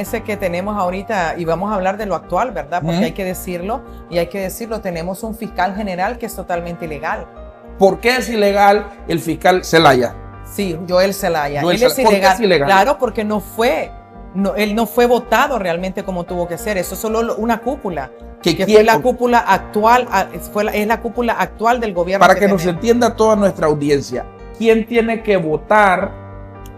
Ese que tenemos ahorita, y vamos a hablar de lo actual, ¿verdad? Porque hay que decirlo, tenemos un fiscal general que es totalmente ilegal. ¿Por qué es ilegal el fiscal Zelaya? Sí, Joel Zelaya. Él es ilegal. ¿Por qué es ilegal? Claro, porque él no fue votado realmente como tuvo que ser. Eso es solo una cúpula. Que fue la cúpula actual, es la cúpula actual del gobierno. Para que nos entienda toda nuestra audiencia, ¿quién tiene que votar?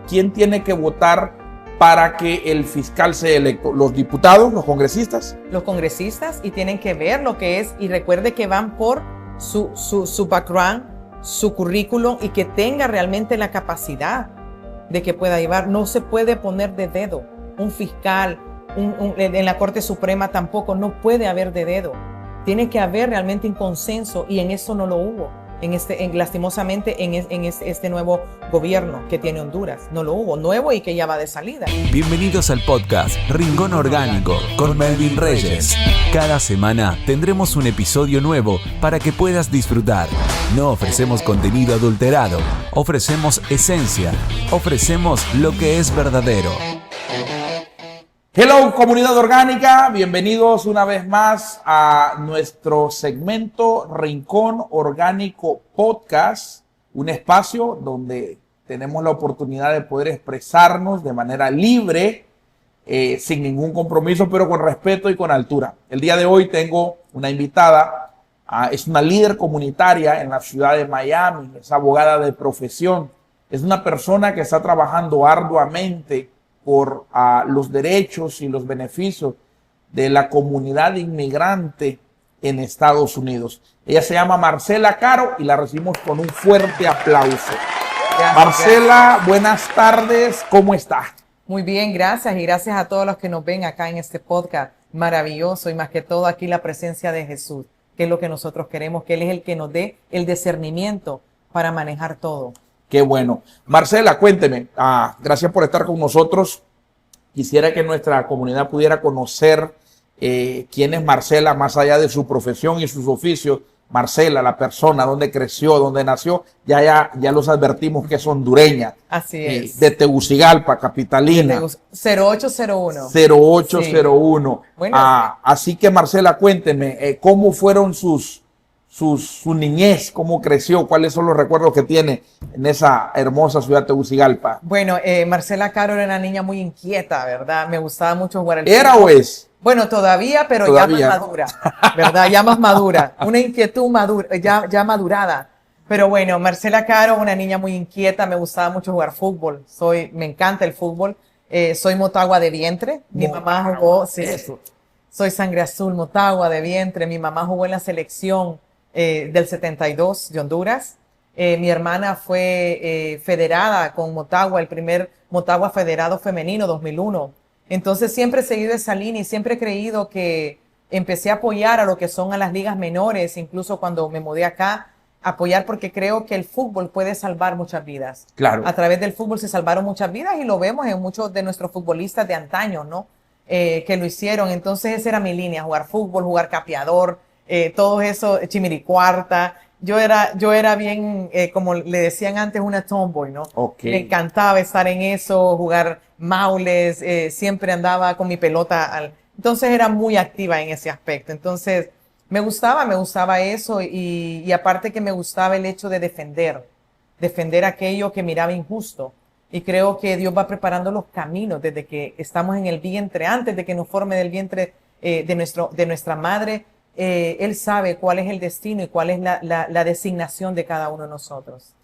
¿Quién tiene que votar para que el fiscal sea electo? ¿Los diputados, los congresistas? Los congresistas, y tienen que ver lo que es, y recuerde que van por su background, su currículum, y que tenga realmente la capacidad de que pueda llevar. No se puede poner de dedo. Un fiscal en la Corte Suprema tampoco, no puede haber de dedo. Tiene que haber realmente un consenso, y en eso no lo hubo. Lastimosamente en este nuevo gobierno que tiene Honduras. No lo hubo, nuevo y que ya va de salida. Bienvenidos al podcast Rincón Orgánico con Melvin Reyes. Cada semana tendremos un episodio nuevo para que puedas disfrutar. No ofrecemos contenido adulterado, ofrecemos esencia, ofrecemos lo que es verdadero. Hello, comunidad orgánica, bienvenidos una vez más a nuestro segmento Rincón Orgánico Podcast, un espacio donde tenemos la oportunidad de poder expresarnos de manera libre, sin ningún compromiso, pero con respeto y con altura. El día de hoy tengo una invitada, es una líder comunitaria en la ciudad de Miami, es abogada de profesión, es una persona que está trabajando arduamente por los derechos y los beneficios de la comunidad inmigrante en Estados Unidos. Ella se llama Marcela Caro y la recibimos con un fuerte aplauso. Gracias, Marcela, buenas tardes, ¿cómo está? Muy bien, gracias, y gracias a todos los que nos ven acá en este podcast maravilloso, y más que todo aquí la presencia de Jesús, que es lo que nosotros queremos, que Él es el que nos dé el discernimiento para manejar todo. Qué bueno. Marcela, cuénteme, gracias por estar con nosotros. Quisiera que nuestra comunidad pudiera conocer quién es Marcela, más allá de su profesión y sus oficios. Marcela, la persona, dónde creció, dónde nació, ya los advertimos que es hondureña. Así es. De Tegucigalpa, capitalina. 0801. 0801. Sí. Bueno, así que Marcela, cuénteme, ¿cómo fueron su niñez, cómo creció, cuáles son los recuerdos que tiene en esa hermosa ciudad de Tegucigalpa? Bueno, Marcela Caro era una niña muy inquieta, ¿verdad? Me gustaba mucho jugar al ¿Era fútbol. o es? Bueno, todavía, pero ya más madura, ¿verdad? Ya más madura. Una inquietud madura, ya madurada. Pero bueno, Marcela Caro, una niña muy inquieta, me gustaba mucho jugar fútbol. Me encanta el fútbol. Soy Motagua de vientre. Mi mamá jugó, sí. Eso. Soy sangre azul, Motagua de vientre. Mi mamá jugó en la selección del 72 de Honduras. Mi hermana fue federada con Motagua, el primer Motagua federado femenino, 2001. Entonces siempre he seguido esa línea y siempre he creído que empecé a apoyar a lo que son a las ligas menores, incluso cuando me mudé acá, apoyar porque creo que el fútbol puede salvar muchas vidas. Claro. A través del fútbol se salvaron muchas vidas y lo vemos en muchos de nuestros futbolistas de antaño, ¿no? Que lo hicieron. Entonces esa era mi línea, jugar fútbol, jugar capeador, todo eso, chimiricuarta. Yo era bien, como le decían antes, una tomboy, ¿no? Okay. Me encantaba estar en eso, jugar maules, siempre andaba con mi pelota. Entonces era muy activa en ese aspecto. Entonces me gustaba eso y aparte que me gustaba el hecho de defender aquello que miraba injusto. Y creo que Dios va preparando los caminos desde que estamos en el vientre, antes de que nos forme del vientre de nuestra madre. Él sabe cuál es el destino y cuál es la designación de cada uno de nosotros.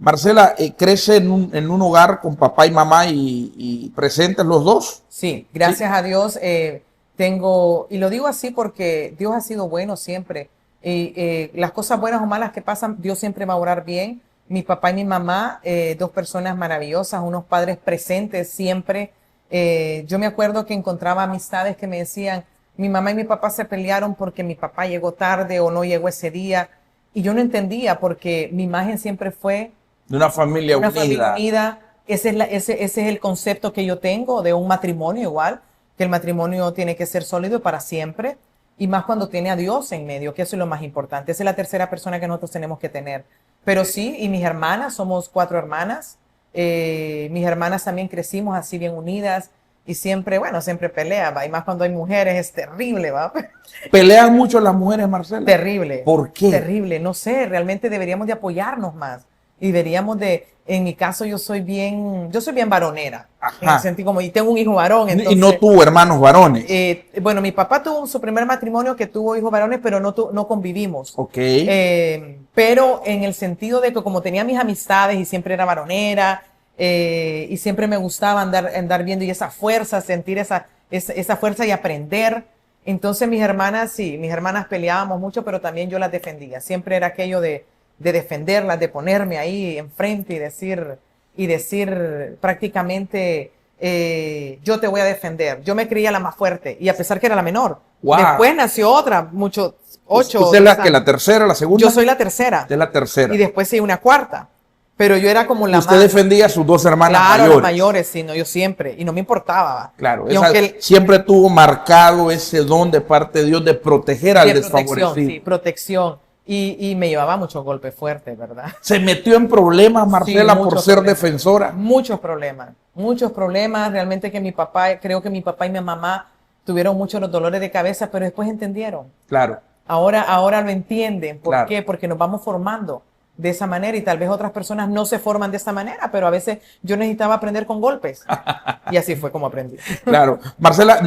Marcela, ¿crece en un hogar con papá y mamá y presentes los dos? Sí, gracias a Dios y lo digo así porque Dios ha sido bueno siempre. Las cosas buenas o malas que pasan, Dios siempre va a orar bien. Mi papá y mi mamá, dos personas maravillosas, unos padres presentes siempre. Yo me acuerdo que encontraba amistades que me decían, mi mamá y mi papá se pelearon porque mi papá llegó tarde o no llegó ese día. Y yo no entendía porque mi imagen siempre fue de una familia unida. Ese es el concepto que yo tengo de un matrimonio igual, que el matrimonio tiene que ser sólido para siempre. Y más cuando tiene a Dios en medio, que eso es lo más importante. Esa es la tercera persona que nosotros tenemos que tener. Pero sí, y mis hermanas, somos 4 hermanas. Mis hermanas también crecimos así bien unidas. y siempre, bueno, siempre pelea, ¿va? Y más cuando hay mujeres es terrible, ¿va? ¿Pelean mucho las mujeres, Marcela? Terrible. ¿Por qué? Terrible, no sé, realmente deberíamos de apoyarnos más. Y deberíamos en mi caso yo soy bien varonera. Ajá. En el sentido como, y tengo un hijo varón. Entonces, y no tuvo hermanos varones. Bueno, mi papá tuvo su primer matrimonio que tuvo hijos varones, pero no convivimos. Ok. Pero en el sentido de que como tenía mis amistades y siempre era varonera, y siempre me gustaba andar viendo y esa fuerza, sentir esa fuerza y aprender. Entonces mis hermanas peleábamos mucho, pero también yo las defendía. Siempre era aquello de defenderlas, de ponerme ahí enfrente y decir prácticamente, yo te voy a defender. Yo me creía la más fuerte y a pesar que era la menor. Wow. Después nació otra, 8. ¿Usted es la tercera, la segunda? Yo soy la tercera. Usted es la tercera. Y después sí una cuarta. Pero yo era como la Usted más... defendía a sus dos hermanas claro, mayores. las mayores, sí, no, yo siempre. Y no me importaba. Claro, y aunque siempre tuvo marcado ese don de parte de Dios de proteger al desfavorecido. Sí, protección. Y me llevaba muchos golpes fuertes, ¿verdad? ¿Se metió en problemas, Marcela, Sí, por ser problemas. defensora? Muchos problemas. Realmente que creo que mi papá y mi mamá tuvieron muchos los dolores de cabeza, pero después entendieron. Claro. Ahora lo entienden. ¿Por Claro. qué? Porque nos vamos formando de esa manera y tal vez otras personas no se forman de esa manera, pero a veces yo necesitaba aprender con golpes. Y así fue como aprendí. Claro. Marcela,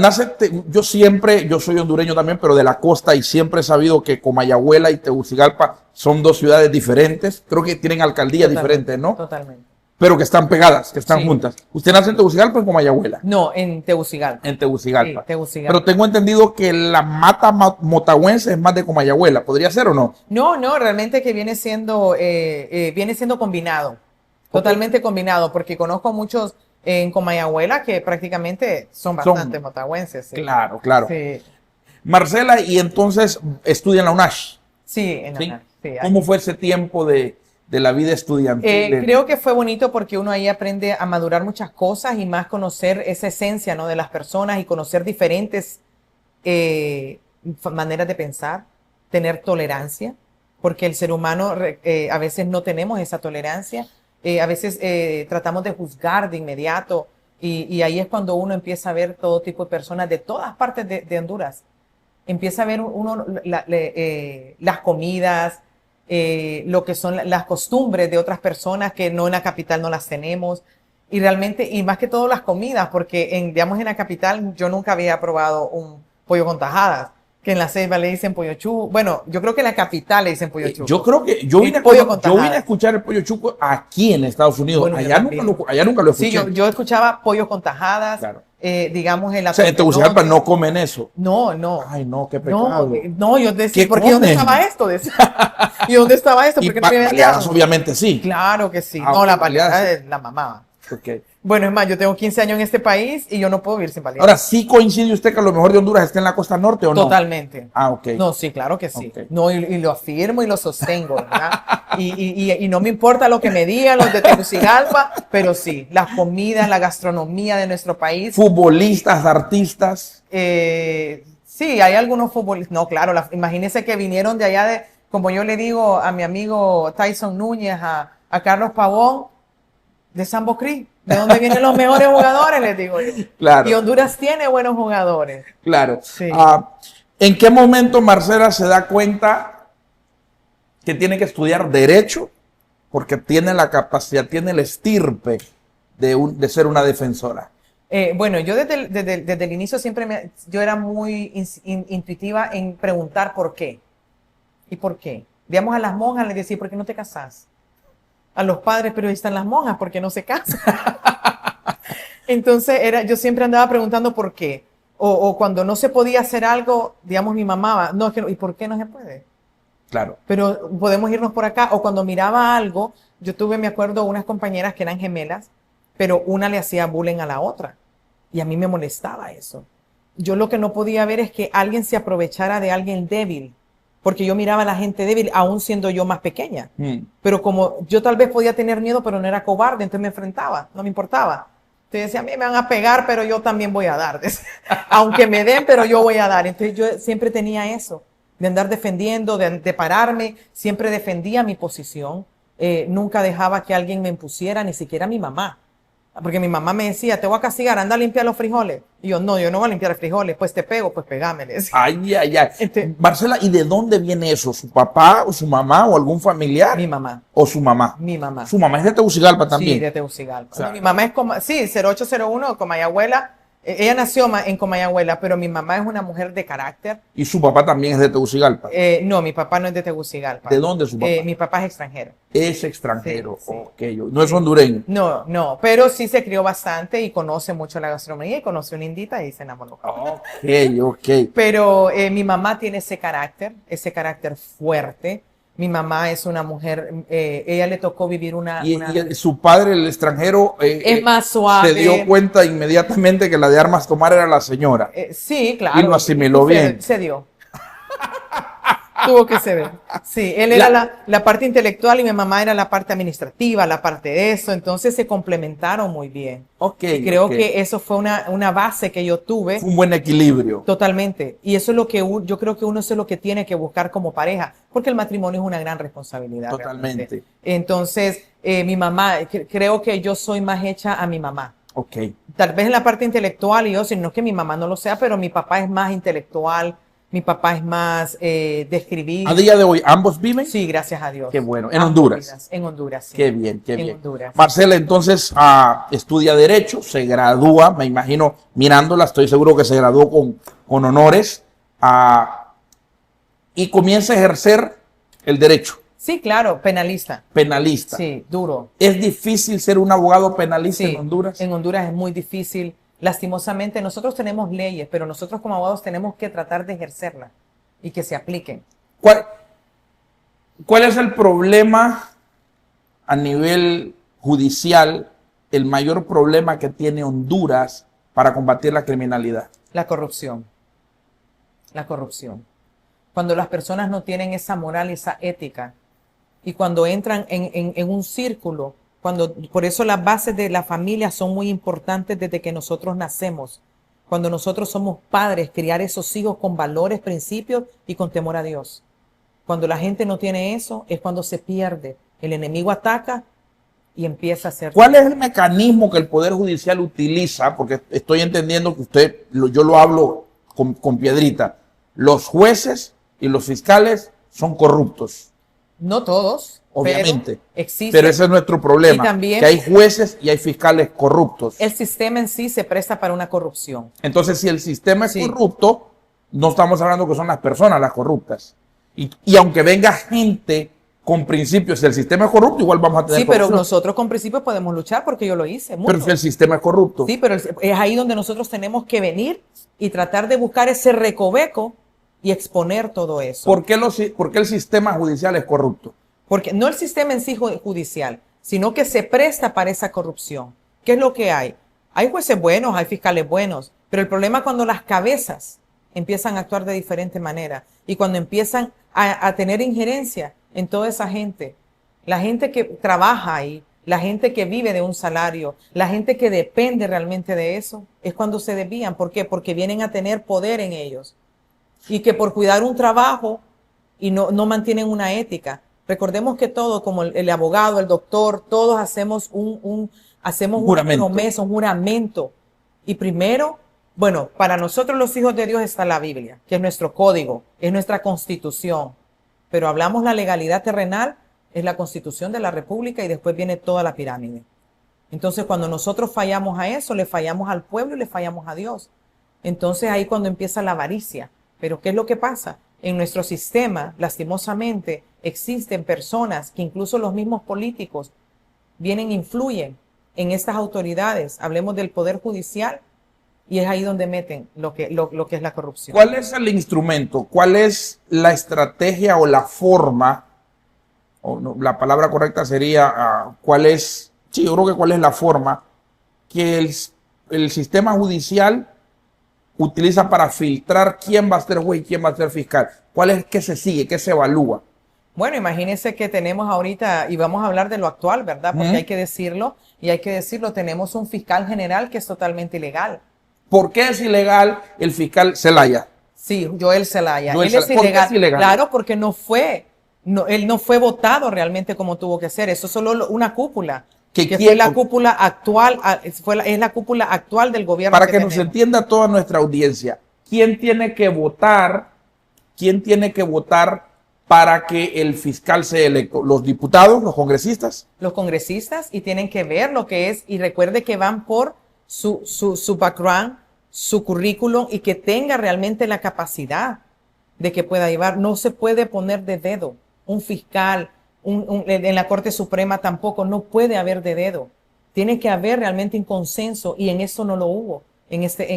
yo soy hondureño también, pero de la costa y siempre he sabido que Comayagüela y Tegucigalpa son dos ciudades diferentes. Creo que tienen alcaldías diferentes, ¿no? Totalmente. Pero que están pegadas, que están Sí. juntas. ¿Usted nace en Tegucigalpa o en Comayagüela? No, en Tegucigalpa. En Tegucigalpa. Sí, Tegucigalpa. Pero tengo entendido que la mata motagüense es más de Comayagüela. ¿Podría ser o no? No, realmente que viene siendo combinado. Totalmente combinado, porque conozco muchos en Comayagüela que prácticamente son bastante motagüenses. Sí. Claro, claro. Sí, Marcela, y entonces estudia en la UNASH. sí, en ¿Sí? Ana, sí, ahí. ¿Cómo fue ese tiempo de la vida estudiantil? Creo que fue bonito porque uno ahí aprende a madurar muchas cosas y más conocer esa esencia, ¿no? de las personas y conocer diferentes maneras de pensar, tener tolerancia, porque el ser humano a veces no tenemos esa tolerancia, a veces tratamos de juzgar de inmediato y ahí es cuando uno empieza a ver todo tipo de personas de todas partes de Honduras. Empieza a ver uno las comidas, lo que son las costumbres de otras personas que no en la capital no las tenemos. Y realmente, y más que todo las comidas, porque digamos en la capital yo nunca había probado un pollo con tajadas, que en la Ceiba le dicen pollo chuco. Bueno, yo creo que en la capital le dicen pollo chuco. Yo creo que yo vine a escuchar el pollo chuco aquí en Estados Unidos. Bueno, allá nunca lo escuché. Sí, yo escuchaba pollo con tajadas, Claro. digamos en la... O sea, en Tegucigalpa no comen eso. No. Ay, no, qué pecado. No, yo decía, ¿Qué ¿por qué? ¿Dónde comen? estaba esto? Decía. ¿Y dónde estaba esto? Y ¿Por qué no me habían baleadas, dado? obviamente sí. Claro que sí. Ah, No, la baleadas, baleada la mamaba. Okay. Bueno, es más, yo tengo 15 años en este país y yo no puedo vivir sin baleadas. Ahora, ¿sí coincide usted que a lo mejor de Honduras está en la costa norte o no? Totalmente. Ah, ok. No, sí, claro que sí. Okay. No, y lo afirmo y lo sostengo, ¿verdad? y no me importa lo que me digan los de Tegucigalpa, pero sí, las comidas, la gastronomía de nuestro país. Futbolistas, artistas. Sí, hay algunos futbolistas. No, claro, imagínense que vinieron de allá como yo le digo a mi amigo Tyson Núñez, a Carlos Pavón, de Sambo Creek, de donde vienen los mejores jugadores, les digo yo. Claro. Y Honduras tiene buenos jugadores. Claro. Sí. ¿En qué momento Marcela se da cuenta que tiene que estudiar Derecho? Porque tiene la capacidad, tiene el estirpe de ser una defensora. Bueno, yo desde el inicio siempre yo era muy intuitiva en preguntar por qué. ¿Y por qué? Digamos, a las monjas les decía, ¿por qué no te casas? A los padres, pero ahí están las monjas, ¿por qué no se casan? Entonces, yo siempre andaba preguntando por qué. O cuando no se podía hacer algo, digamos, mi mamá, no, ¿y por qué no se puede? Claro. Pero podemos irnos por acá. O cuando miraba algo, yo tuve, me acuerdo, unas compañeras que eran gemelas, pero una le hacía bullying a la otra. Y a mí me molestaba eso. Yo lo que no podía ver es que alguien se aprovechara de alguien débil. Porque yo miraba a la gente débil, aún siendo yo más pequeña. Pero como yo tal vez podía tener miedo, pero no era cobarde, entonces me enfrentaba, no me importaba. Entonces decía, a mí me van a pegar, pero yo también voy a dar. Aunque me den, pero yo voy a dar. Entonces yo siempre tenía eso, de andar defendiendo, de pararme, siempre defendía mi posición. Nunca dejaba que alguien me impusiera, ni siquiera mi mamá. Porque mi mamá me decía, te voy a castigar, anda a limpiar los frijoles. Y yo no voy a limpiar los frijoles, pues te pego, pues pegame. Ay, ay, ay. Marcela, ¿y de dónde viene eso? ¿Su papá o su mamá o algún familiar? Mi mamá. ¿O su mamá? Mi mamá. ¿Su mamá es de Tegucigalpa también? Sí, de Tegucigalpa. O sea, no, mi mamá es 0801, Comayagüela. Ella nació en Comayagüela, pero mi mamá es una mujer de carácter. ¿Y su papá también es de Tegucigalpa? No, mi papá no es de Tegucigalpa. ¿De dónde es su papá? Mi papá es extranjero. Es extranjero, Sí, sí. ok. ¿No es hondureño? No, pero sí se crió bastante y conoce mucho la gastronomía y conoce una indita y se enamoró. Ok. Pero mi mamá tiene ese carácter fuerte. Mi mamá es una mujer, ella le tocó vivir Y su padre, el extranjero, es más suave. se dio cuenta inmediatamente que la de armas tomar era la señora. Sí, claro. Y lo asimiló bien. Se dio. Tuvo que ceder. Sí, él era la parte intelectual y mi mamá era la parte administrativa, la parte de eso. Entonces se complementaron muy bien. Y creo que eso fue una base que yo tuve. Fue un buen equilibrio. Totalmente. Y eso es lo que yo creo que uno eso es lo que tiene que buscar como pareja, porque el matrimonio es una gran responsabilidad. Totalmente. Realmente. Entonces, mi mamá, creo que yo soy más hecha a mi mamá. Ok. Tal vez en la parte intelectual y yo, si no es que mi mamá no lo sea, pero mi papá es más intelectual. Mi papá es más de escribir. ¿A día de hoy ambos viven? Sí, gracias a Dios. Qué bueno. ¿En Honduras? En Honduras, sí. Qué bien. En Honduras. Marcela, entonces, estudia Derecho, se gradúa, me imagino, mirándola, estoy seguro que se graduó con honores, y comienza a ejercer el derecho. Sí, claro, penalista. Penalista. Sí, duro. ¿Es difícil ser un abogado penalista Sí, en Honduras? En Honduras es muy difícil. Lastimosamente, nosotros tenemos leyes, pero nosotros como abogados tenemos que tratar de ejercerlas y que se apliquen. ¿Cuál es el problema a nivel judicial, el mayor problema que tiene Honduras para combatir la criminalidad? La corrupción. La corrupción. Cuando las personas no tienen esa moral y esa ética y cuando entran en un círculo, por eso las bases de la familia son muy importantes desde que nosotros nacemos. Cuando nosotros somos padres, criar esos hijos con valores, principios y con temor a Dios. Cuando la gente no tiene eso, es cuando se pierde. El enemigo ataca y empieza a hacer... ¿Cuál es el mecanismo que el Poder Judicial utiliza? Porque estoy entendiendo que yo lo hablo con piedrita. Los jueces y los fiscales son corruptos. No todos. Obviamente, existe. Pero ese es nuestro problema, y también, que hay jueces y hay fiscales corruptos. El sistema en sí se presta para una corrupción. Entonces, si el sistema es corrupto, no estamos hablando que son las personas las corruptas. Y aunque venga gente con principios, si el sistema es corrupto, igual vamos a tener corrupción. Pero nosotros con principios podemos luchar porque yo lo hice. Pero si el sistema es corrupto. Sí, pero es ahí donde nosotros tenemos que venir y tratar de buscar ese recoveco y exponer todo eso. ¿Por qué el sistema judicial es corrupto? Porque no el sistema en sí judicial, sino que se presta para esa corrupción. ¿Qué es lo que hay? Hay jueces buenos, hay fiscales buenos, pero el problema es cuando las cabezas empiezan a actuar de diferente manera y cuando empiezan a tener injerencia en toda esa gente. La gente que trabaja ahí, la gente que vive de un salario, la gente que depende realmente de eso, es cuando se desvían. ¿Por qué? Porque vienen a tener poder en ellos. Y que por cuidar un trabajo y no mantienen una ética. Recordemos que todos, como el abogado, el doctor, todos hacemos una promesa, un juramento. Y primero, bueno, para nosotros los hijos de Dios está la Biblia, que es nuestro código, es nuestra constitución. Pero hablamos la legalidad terrenal, es la constitución de la república y después viene toda la pirámide. Entonces, cuando nosotros fallamos a eso, le fallamos al pueblo y le fallamos a Dios. Entonces, ahí cuando empieza la avaricia. Pero ¿qué es lo que pasa? En nuestro sistema, lastimosamente, existen personas que incluso los mismos políticos vienen e influyen en estas autoridades. Hablemos del Poder Judicial y es ahí donde meten lo que es la corrupción. ¿Cuál es el instrumento? ¿Cuál es la estrategia o la forma? La palabra correcta sería, ¿cuál es? Sí, yo creo que cuál es la forma que el sistema judicial utiliza para filtrar quién va a ser juez y quién va a ser fiscal. ¿Cuál es que se sigue, qué se evalúa? Bueno, imagínense que tenemos ahorita, y vamos a hablar de lo actual, ¿verdad? Porque hay que decirlo, tenemos un fiscal general que es totalmente ilegal. ¿Por qué es ilegal el fiscal Zelaya? Sí, Joel Zelaya. Él es ilegal. ¿Por qué es ilegal? Claro, porque él no fue votado realmente como tuvo que ser. Eso es solo una cúpula. que fue la cúpula actual, es la cúpula actual del gobierno. Para que nos entienda toda nuestra audiencia, ¿quién tiene que votar? ¿Quién tiene que votar para que el fiscal sea electo? ¿Los diputados, los congresistas? Los congresistas, y tienen que ver lo que es, y recuerde que van por su background, su currículum, y que tenga realmente la capacidad de que pueda llevar. No se puede poner de dedo. Un fiscal en la Corte Suprema tampoco, no puede haber de dedo. Tiene que haber realmente un consenso, y en eso no lo hubo.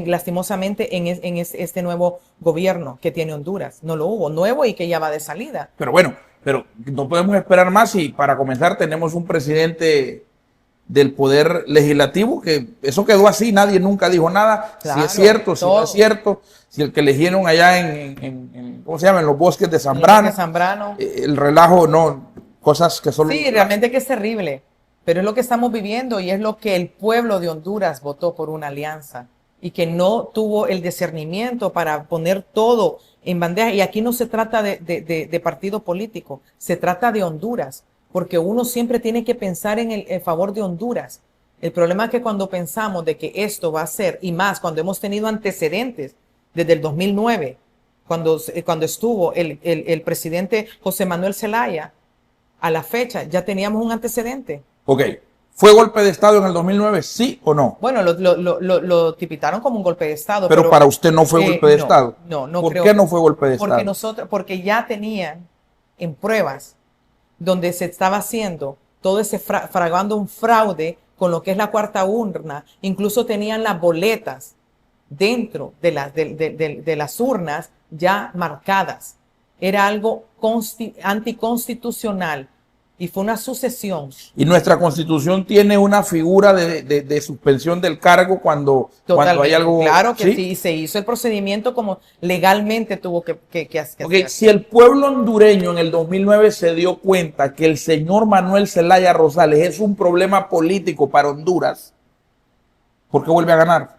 Lastimosamente en este nuevo gobierno que tiene Honduras. No lo hubo. Nuevo y que ya va de salida. Pero bueno, pero no podemos esperar más, y para comenzar tenemos un presidente del Poder Legislativo que eso quedó así, nadie nunca dijo nada. Claro, si es cierto, si no es cierto, si el que eligieron allá ¿cómo se llama? En los bosques de Zambrano. El relajo, no, cosas que solo... Sí, realmente que es terrible, pero es lo que estamos viviendo, y es lo que el pueblo de Honduras votó por una alianza, y que no tuvo el discernimiento para poner todo en bandeja. Y aquí no se trata de partido político, se trata de Honduras, porque uno siempre tiene que pensar en el favor de Honduras. El problema es que cuando pensamos de que esto va a ser, y más cuando hemos tenido antecedentes desde el 2009, cuando estuvo el presidente José Manuel Zelaya, a la fecha ya teníamos un antecedente. Ok. ¿Fue golpe de Estado en el 2009, sí o no? Bueno, lo tipificaron como un golpe de Estado. Pero para usted no fue golpe de Estado. No ¿Por qué no fue golpe de Estado? Estado? Porque ya tenían en pruebas donde se estaba haciendo todo ese fraguando un fraude con lo que es la cuarta urna. Incluso tenían las boletas dentro de las urnas ya marcadas. Era algo anticonstitucional. Y fue una sucesión. Y nuestra Constitución tiene una figura de suspensión del cargo cuando hay algo... Claro que sí, se hizo el procedimiento como legalmente tuvo que hacer. Okay, si el pueblo hondureño en el 2009 se dio cuenta que el señor Manuel Zelaya Rosales es un problema político para Honduras, ¿por qué vuelve a ganar?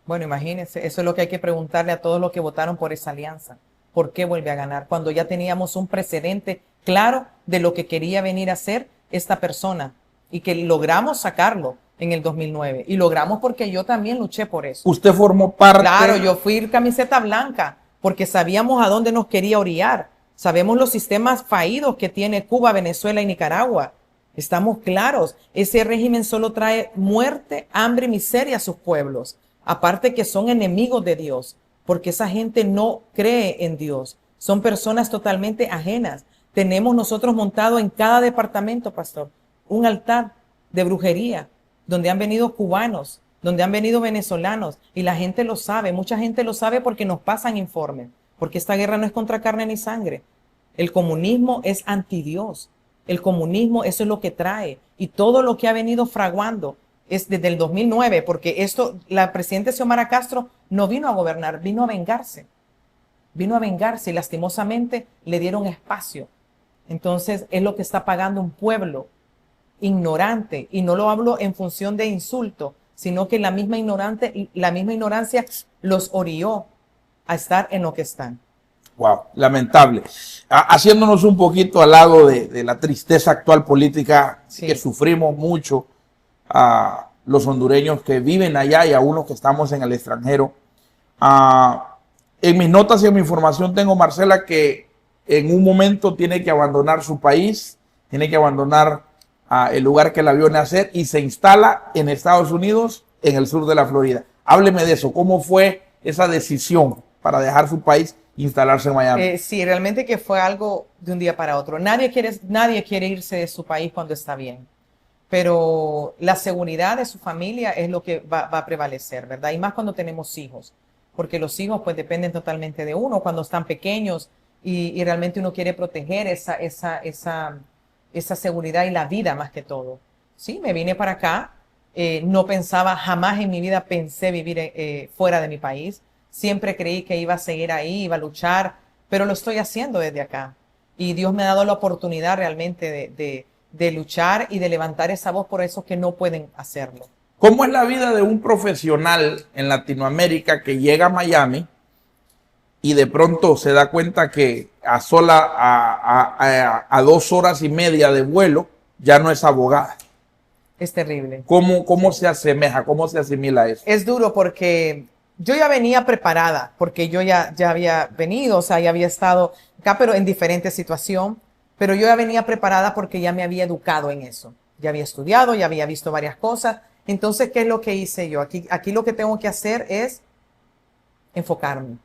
Bueno, imagínense, eso es lo que hay que preguntarle a todos los que votaron por esa alianza. ¿Por qué vuelve a ganar? Cuando ya teníamos un precedente claro de lo que quería venir a hacer esta persona, y que logramos sacarlo en el 2009. Y logramos porque yo también luché por eso. Usted formó parte... Claro, yo fui camiseta blanca porque sabíamos a dónde nos quería orillar. Sabemos los sistemas fallidos que tiene Cuba, Venezuela y Nicaragua. Estamos claros. Ese régimen solo trae muerte, hambre y miseria a sus pueblos. Aparte que son enemigos de Dios, porque esa gente no cree en Dios. Son personas totalmente ajenas. Tenemos nosotros montado en cada departamento, pastor, un altar de brujería, donde han venido cubanos, donde han venido venezolanos, y la gente lo sabe. Mucha gente lo sabe porque nos pasan informes, porque esta guerra no es contra carne ni sangre. El comunismo es antidios. El comunismo, eso es lo que trae. Y todo lo que ha venido fraguando es desde el 2009, porque la presidenta Xiomara Castro no vino a gobernar, vino a vengarse. Vino a vengarse y lastimosamente le dieron espacio. Entonces es lo que está pagando un pueblo ignorante, y no lo hablo en función de insulto, sino que la misma ignorancia los orilló a estar en lo que están. Wow, lamentable. Haciéndonos un poquito al lado de la tristeza actual política, sí, que sufrimos mucho a los hondureños que viven allá y a unos que estamos en el extranjero. En mis notas y en mi información tengo, Marcela, que en un momento tiene que abandonar su país, tiene que abandonar el lugar que la vio nacer y se instala en Estados Unidos, en el sur de la Florida. Hábleme de eso. ¿Cómo fue esa decisión para dejar su país e instalarse en Miami? Sí, realmente que fue algo de un día para otro. Nadie quiere irse de su país cuando está bien, pero la seguridad de su familia es lo que va a prevalecer, ¿verdad? Y más cuando tenemos hijos, porque los hijos pues dependen totalmente de uno cuando están pequeños. Y realmente uno quiere proteger esa seguridad y la vida más que todo. Sí, me vine para acá. No pensaba, jamás en mi vida pensé vivir fuera de mi país. Siempre creí que iba a seguir ahí, iba a luchar, pero lo estoy haciendo desde acá. Y Dios me ha dado la oportunidad realmente de luchar y de levantar esa voz por esos que no pueden hacerlo. ¿Cómo es la vida de un profesional en Latinoamérica que llega a Miami y de pronto se da cuenta que a 2 horas y media de vuelo ya no es abogada? Es terrible. ¿Cómo se asemeja, cómo se asimila eso? Es duro porque yo ya venía preparada, porque yo ya había venido, o sea, ya había estado acá, pero en diferente situación, pero yo ya venía preparada porque ya me había educado en eso. Ya había estudiado, ya había visto varias cosas. Entonces, ¿qué es lo que hice yo? Aquí lo que tengo que hacer es enfocarme.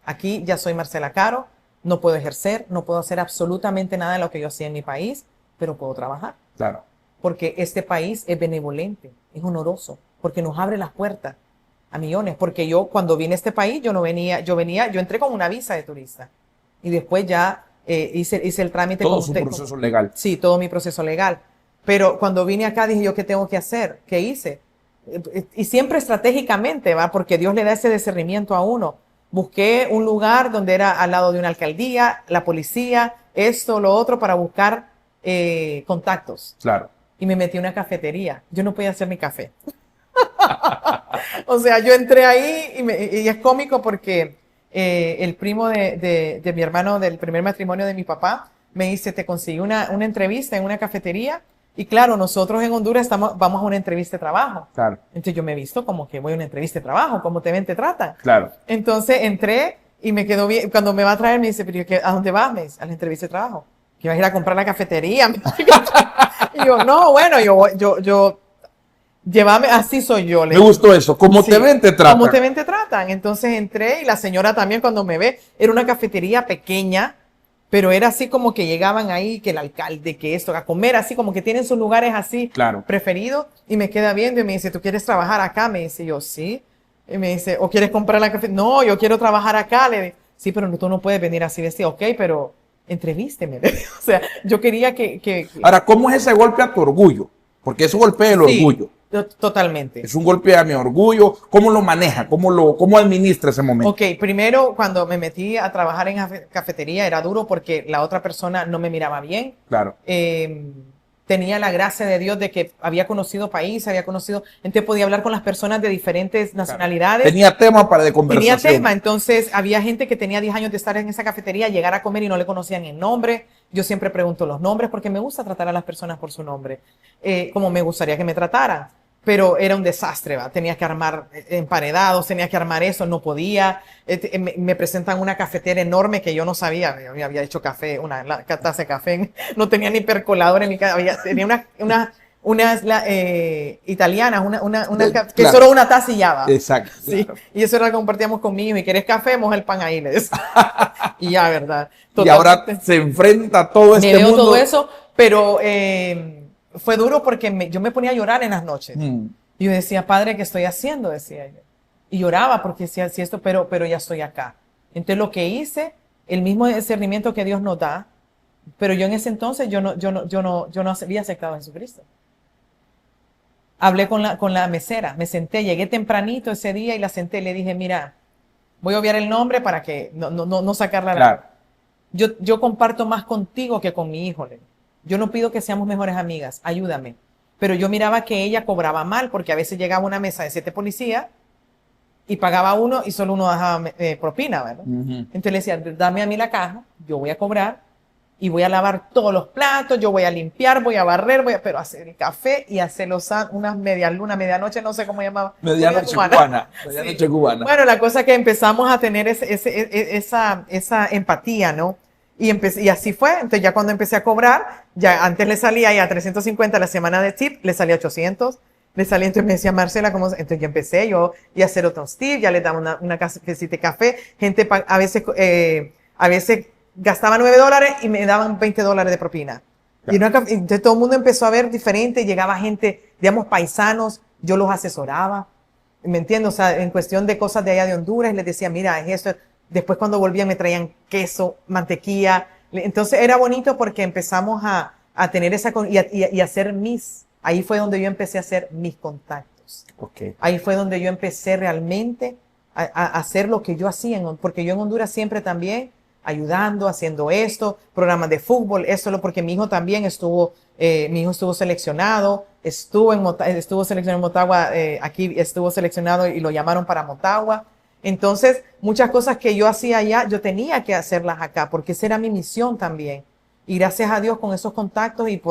Aquí ya soy Marcela Caro, no puedo ejercer, no puedo hacer absolutamente nada de lo que yo hacía en mi país, pero puedo trabajar. Claro. Porque este país es benevolente, es honoroso, porque nos abre las puertas a millones. Porque yo cuando vine a este país, yo entré con una visa de turista y después ya hice el trámite. Todo su proceso legal. Sí, todo mi proceso legal. Pero cuando vine acá dije yo, ¿qué tengo que hacer? ¿Qué hice? Y siempre estratégicamente, ¿va? Porque Dios le da ese discernimiento a uno. Busqué un lugar donde era al lado de una alcaldía, la policía, esto, lo otro, para buscar contactos. Claro. Y me metí en una cafetería. Yo no podía hacer mi café. O sea, yo entré ahí y es cómico porque el primo de mi hermano del primer matrimonio de mi papá me dice, te conseguí una entrevista en una cafetería. Y claro, nosotros en Honduras vamos a una entrevista de trabajo. Claro. Entonces yo me he visto como que voy a una entrevista de trabajo, como te ven, te tratan. Claro. Entonces entré y me quedó bien. Cuando me va a traer me dice, pero ¿a dónde vas? Me dice, a la entrevista de trabajo. Que vas a ir a comprar la cafetería. Y yo, no, bueno, yo, llévame, así soy yo. Me gustó eso, como sí, te ven, te tratan. Como te ven, te tratan. Entonces entré y la señora también cuando me ve, era una cafetería pequeña, pero era así como que llegaban ahí, que el alcalde, que esto, a comer así, como que tienen sus lugares así claro. preferidos. Y me queda viendo y me dice, ¿tú quieres trabajar acá? Me dice yo, sí. Y me dice, ¿o quieres comprar la cafetería? No, yo quiero trabajar acá. Le digo, sí, pero tú no puedes venir así vestido. Ok, pero entrevísteme. O sea, yo quería que... Ahora, ¿cómo es ese golpe a tu orgullo? Porque es un golpe del orgullo. Totalmente. Es un golpe a mi orgullo. ¿Cómo lo maneja? ¿Cómo administra ese momento? Ok, primero cuando me metí a trabajar en cafetería era duro porque la otra persona no me miraba bien. Claro. Tenía la gracia de Dios de que había conocido país, entonces podía hablar con las personas de diferentes nacionalidades. Claro. Tenía tema para de conversación. Tenía tema, entonces había gente que tenía 10 años de estar en esa cafetería, llegar a comer y no le conocían el nombre. Yo siempre pregunto los nombres porque me gusta tratar a las personas por su nombre, como me gustaría que me trataran. Pero era un desastre, ¿va? Tenía que armar emparedados, tenía que armar eso, no podía. Me presentan una cafetera enorme que yo no sabía. Yo había hecho café, una taza de café, no tenía ni percolador en mi casa. Tenía unas italianas, que claro. solo una taza y ya va. Exacto. Sí. Claro. Y eso era lo que compartíamos con mi hijo. ¿Y querés café? Moja el pan ahí, le decía. Y ya, ¿verdad? Totalmente. Y ahora se enfrenta a todo este mundo. Todo eso, pero... fue duro porque yo me ponía a llorar en las noches. Y yo decía, Padre, ¿qué estoy haciendo? Decía yo. Y lloraba porque decía, sí, esto, pero ya estoy acá. Entonces lo que hice, el mismo discernimiento que Dios nos da, pero yo en ese entonces yo no había aceptado a Jesucristo. Hablé con la mesera, me senté, llegué tempranito ese día y la senté y le dije, mira, voy a obviar el nombre para que no sacarla. Claro. Yo comparto más contigo que con mi hijo. Yo no pido que seamos mejores amigas, ayúdame. Pero yo miraba que ella cobraba mal porque a veces llegaba a una mesa de 7 policías y pagaba uno y solo uno dejaba propina, ¿verdad? Entonces le decía, dame a mí la caja, yo voy a cobrar y voy a lavar todos los platos, yo voy a limpiar, voy a barrer, pero hacer el café y hacer unas medianoche, no sé cómo llamaba. Medianoche cubana. Medianoche sí. cubana. Bueno, la cosa es que empezamos a tener esa empatía, ¿no? Y así fue. Entonces ya cuando empecé a cobrar, ya antes le salía ya 350 la semana de tip, le salía 800, le salía, entonces me decía Marcela, ¿cómo? Entonces ya empecé yo y a hacer otros tips, ya le daba una casita de café, gente a veces gastaba $9 y me daban $20 de propina. Claro. Y entonces todo el mundo empezó a ver diferente, llegaba gente, digamos, paisanos, yo los asesoraba, ¿me entiendes? O sea, en cuestión de cosas de allá de Honduras, les decía, mira, es esto. Después cuando volvían me traían queso, mantequilla. Entonces era bonito porque empezamos a tener y hacer ahí fue donde yo empecé a hacer mis contactos. Okay. Ahí fue donde yo empecé realmente a hacer lo que yo hacía, porque yo en Honduras siempre también ayudando, haciendo esto, programas de fútbol, porque mi hijo también estuvo seleccionado, estuvo seleccionado en Motagua, aquí estuvo seleccionado y lo llamaron para Motagua. Entonces, muchas cosas que yo hacía allá, yo tenía que hacerlas acá, porque esa era mi misión también. Y gracias a Dios con esos contactos y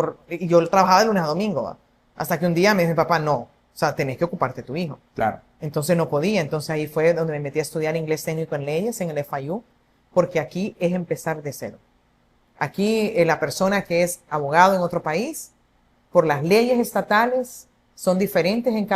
yo trabajaba de lunes a domingo, ¿va? Hasta que un día me dijo mi papá, no, o sea, tenés que ocuparte de tu hijo. Claro. Entonces no podía, entonces ahí fue donde me metí a estudiar inglés técnico en leyes en el FIU, porque aquí es empezar de cero. Aquí la persona que es abogado en otro país, por las leyes estatales, son diferentes en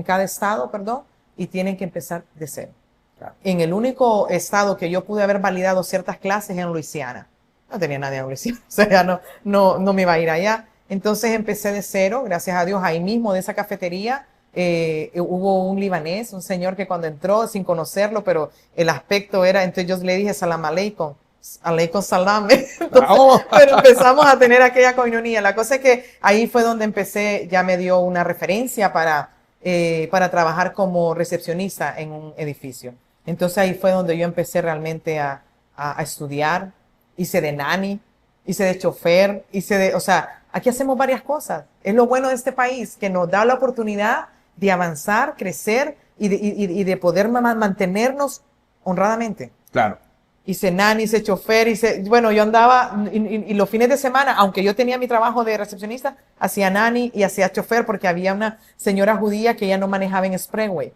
cada estado, perdón, y tienen que empezar de cero. Claro. En el único estado que yo pude haber validado ciertas clases en Luisiana. No tenía nadie en Luisiana, o sea, no me iba a ir allá. Entonces empecé de cero, gracias a Dios, ahí mismo de esa cafetería. Hubo un libanés, un señor que cuando entró, sin conocerlo, pero el aspecto era, entonces yo le dije salam aleikum, aleikum salam. Entonces, pero empezamos a tener aquella coinonía. La cosa es que ahí fue donde empecé, ya me dio una referencia para trabajar como recepcionista en un edificio. Entonces ahí fue donde yo empecé realmente a estudiar, hice de nanny, hice de chofer, o sea, aquí hacemos varias cosas. Es lo bueno de este país, que nos da la oportunidad de avanzar, crecer y de poder mantenernos honradamente. Claro. Hice nanny, hice chofer, bueno, yo andaba, y los fines de semana, aunque yo tenía mi trabajo de recepcionista, hacía nanny y hacía chofer porque había una señora judía que ella no manejaba en Expressway.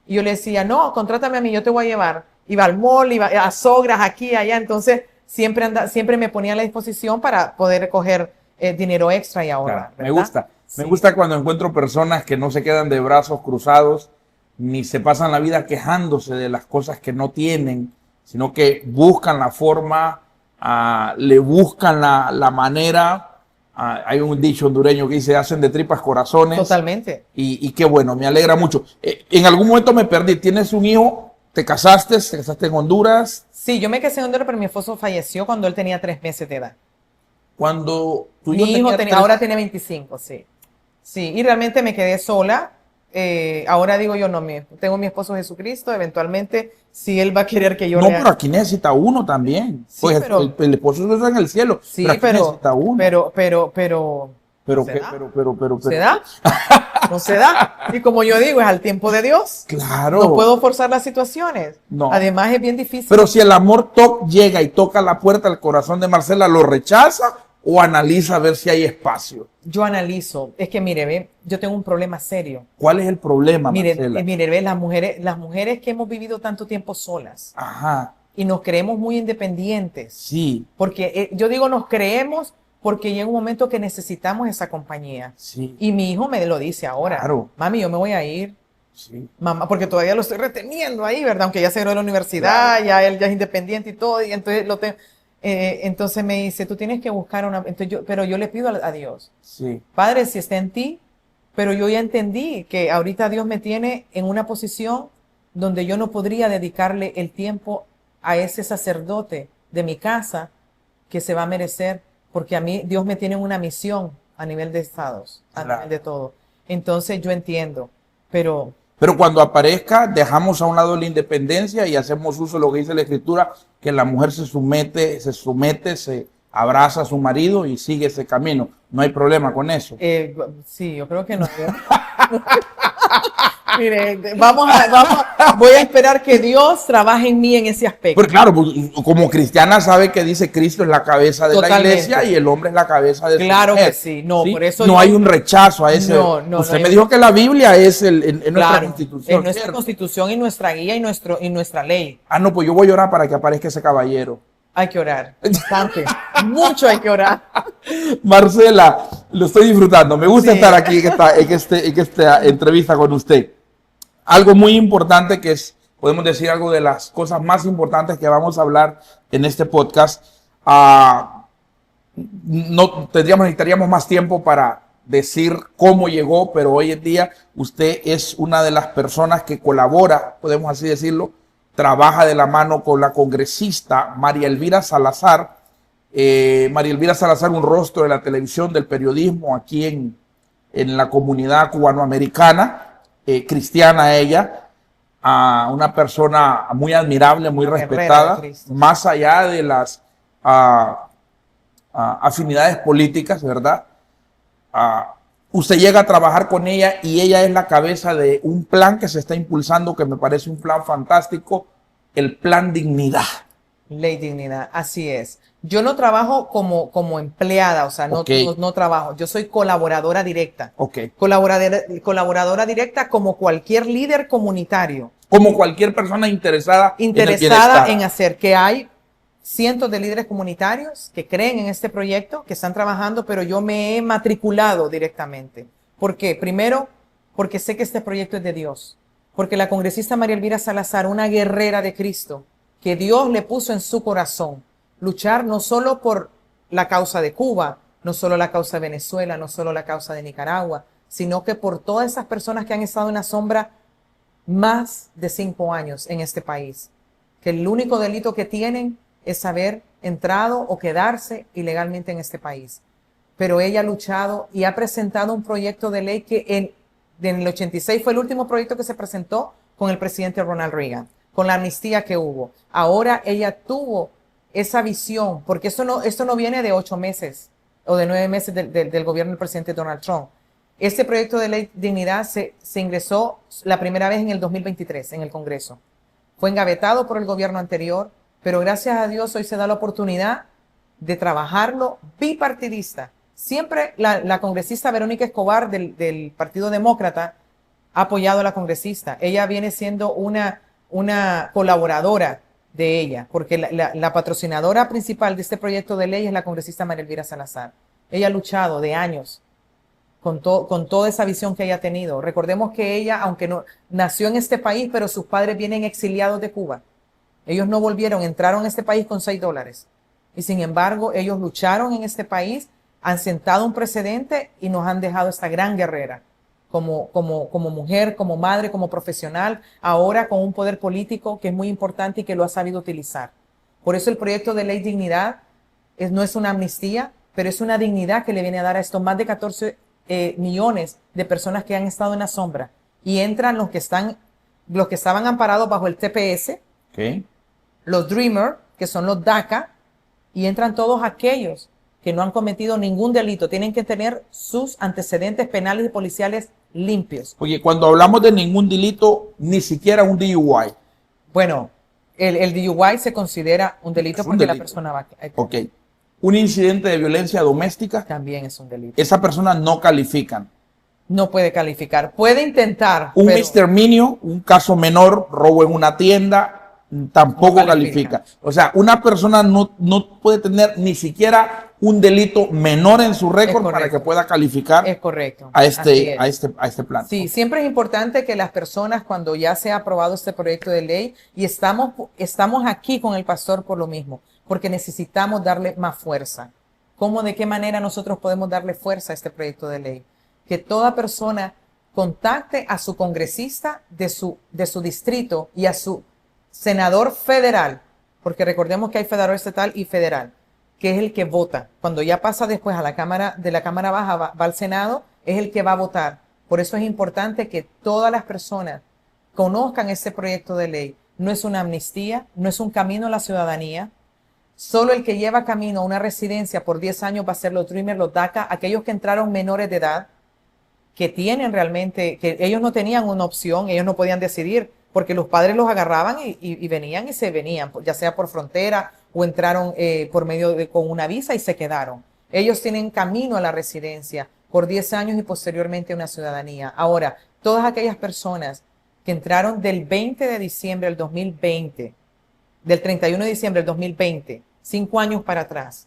Y yo le decía, no, contrátame a mí, yo te voy a llevar. Iba al mall, iba a Sogras, aquí, allá, entonces siempre me ponía a la disposición para poder coger dinero extra y ahorrar. Claro, me gusta. Sí. Me gusta cuando encuentro personas que no se quedan de brazos cruzados ni se pasan la vida quejándose de las cosas que no tienen, sino que buscan la forma, le buscan la manera. Hay un dicho hondureño que dice, hacen de tripas corazones. Totalmente. Y qué bueno, me alegra mucho. En algún momento me perdí. ¿Tienes un hijo? ¿Te casaste en Honduras? Sí, yo me casé en Honduras, pero mi esposo falleció cuando él tenía 3 meses de edad. Cuando tu hijo hijo ahora tiene 25, sí. Sí, y realmente me quedé sola. Ahora digo yo, no, tengo mi esposo Jesucristo, eventualmente, si él va a querer que yo No, pero aquí necesita uno también. Sí, pues pero, el esposo está en el cielo. Sí, pero necesita uno. Pero ¿se da? No se da. Y como yo digo, es al tiempo de Dios. Claro. No puedo forzar las situaciones. No. Además es bien difícil. Pero si el amor llega y toca la puerta del corazón de Marcela, ¿lo rechaza o analiza a ver si hay espacio? Yo analizo. Es que mire, ve, yo tengo un problema serio. ¿Cuál es el problema, Marcela? Mire, ve, las mujeres que hemos vivido tanto tiempo solas. Ajá. Y nos creemos muy independientes. Sí. Porque yo digo nos creemos porque llega un momento que necesitamos esa compañía. Sí. Y mi hijo me lo dice ahora. Claro. Mami, yo me voy a ir. Sí. Mamá, porque todavía lo estoy reteniendo ahí, ¿verdad? Aunque ya se graduó de la universidad, claro. Ya él ya es independiente y todo. Y entonces entonces me dice, tú tienes que buscar una... Entonces pero yo le pido a Dios. Sí. Padre, si está en ti, pero yo ya entendí que ahorita Dios me tiene en una posición donde yo no podría dedicarle el tiempo a ese sacerdote de mi casa que se va a merecer, porque a mí Dios me tiene una misión a nivel de estados, a nivel de todo. Entonces yo entiendo, pero cuando aparezca, dejamos a un lado la independencia y hacemos uso de lo que dice la Escritura, que la mujer se somete, se abraza a su marido y sigue ese camino. No hay problema con eso. Sí, yo creo que no. Mire, voy a esperar que Dios trabaje en mí en ese aspecto. Pero claro, como cristiana sabe que dice Cristo es la cabeza de la iglesia y el hombre es la cabeza de su mujer. Claro que sí. No, ¿sí? Por eso no hay un rechazo a ese. Usted me dijo que la Biblia es nuestra constitución. Es nuestra constitución y nuestra guía y nuestra ley. No, pues yo voy a orar para que aparezca ese caballero. Hay que orar, bastante, mucho hay que orar. Marcela, lo estoy disfrutando. Me gusta estar aquí en esta entrevista con usted. Algo muy importante que podemos decir algo de las cosas más importantes que vamos a hablar en este podcast. Necesitaríamos más tiempo para decir cómo llegó, pero hoy en día usted es una de las personas que colabora, podemos así decirlo, trabaja de la mano con la congresista María Elvira Salazar. María Elvira Salazar, un rostro de la televisión, del periodismo aquí en la comunidad cubanoamericana, cristiana ella, una persona muy admirable, muy respetada, más allá de las afinidades políticas, ¿verdad? Usted llega a trabajar con ella y ella es la cabeza de un plan que se está impulsando que me parece un plan fantástico, el Plan Dignidad. Ley Dignidad, así es. Yo no trabajo como empleada, o sea, no trabajo. Yo soy colaboradora directa. Colaboradora directa como cualquier líder comunitario. Como cualquier persona interesada en hacer, que hay cientos de líderes comunitarios que creen en este proyecto, que están trabajando, pero yo me he matriculado directamente. ¿Por qué? Primero, porque sé que este proyecto es de Dios. Porque la congresista María Elvira Salazar, una guerrera de Cristo, que Dios le puso en su corazón, luchar no solo por la causa de Cuba, no solo la causa de Venezuela, no solo la causa de Nicaragua, sino que por todas esas personas que han estado en la sombra más de 5 años en este país, que el único delito que tienen es haber entrado o quedarse ilegalmente en este país. Pero ella ha luchado y ha presentado un proyecto de ley que en el 86 fue el último proyecto que se presentó con el presidente Ronald Reagan, con la amnistía que hubo. Ahora ella tuvo esa visión, porque esto no viene de 8 meses o de 9 meses del gobierno del presidente Donald Trump. Este proyecto de ley dignidad se ingresó la primera vez en el 2023 en el Congreso. Fue engavetado por el gobierno anterior, pero gracias a Dios hoy se da la oportunidad de trabajarlo bipartidista. Siempre la congresista Verónica Escobar del Partido Demócrata ha apoyado a la congresista. Ella viene siendo una colaboradora de ella, porque la patrocinadora principal de este proyecto de ley es la congresista María Elvira Salazar. Ella ha luchado de años con toda esa visión que ella ha tenido. Recordemos que ella, aunque no nació en este país, pero sus padres vienen exiliados de Cuba. Ellos no volvieron, entraron a este país con $6. Y sin embargo, ellos lucharon en este país, han sentado un precedente y nos han dejado esta gran guerrera. Como mujer, como madre, como profesional, ahora con un poder político que es muy importante y que lo ha sabido utilizar. Por eso el proyecto de ley dignidad no es una amnistía, pero es una dignidad que le viene a dar a estos más de 14 millones de personas que han estado en la sombra. Y entran los que estaban amparados bajo el TPS, los Dreamer, que son los DACA, y entran todos aquellos que no han cometido ningún delito. Tienen que tener sus antecedentes penales y policiales limpios. Oye, cuando hablamos de ningún delito, ni siquiera un DUI. Bueno, el DUI se considera un delito porque la persona va... Ok. Un incidente de violencia doméstica. También es un delito. Esa persona no califican. No puede calificar. Puede intentar. Un misdemeanor, un caso menor, robo en una tienda, tampoco no califica. O sea, una persona no puede tener ni siquiera un delito menor en su récord para que pueda calificar. Es correcto. A este plan. Sí, siempre es importante que las personas, cuando ya se ha aprobado este proyecto de ley, y estamos aquí con el pastor por lo mismo, porque necesitamos darle más fuerza. ¿Cómo, de qué manera nosotros podemos darle fuerza a este proyecto de ley? Que toda persona contacte a su congresista de su distrito y a su senador federal, porque recordemos que hay federal estatal y federal, que es el que vota. Cuando ya pasa después a la Cámara, de la Cámara Baja va al Senado, es el que va a votar. Por eso es importante que todas las personas conozcan este proyecto de ley. No es una amnistía, no es un camino a la ciudadanía. Solo el que lleva camino a una residencia por 10 años va a ser los Dreamers, los DACA, aquellos que entraron menores de edad, que tienen realmente, que ellos no tenían una opción, ellos no podían decidir, porque los padres los agarraban y venían y se venían, ya sea por frontera o entraron por medio con una visa y se quedaron. Ellos tienen camino a la residencia por 10 años y posteriormente una ciudadanía. Ahora, todas aquellas personas que entraron del 20 de diciembre del 2020, del 31 de diciembre del 2020, 5 años para atrás,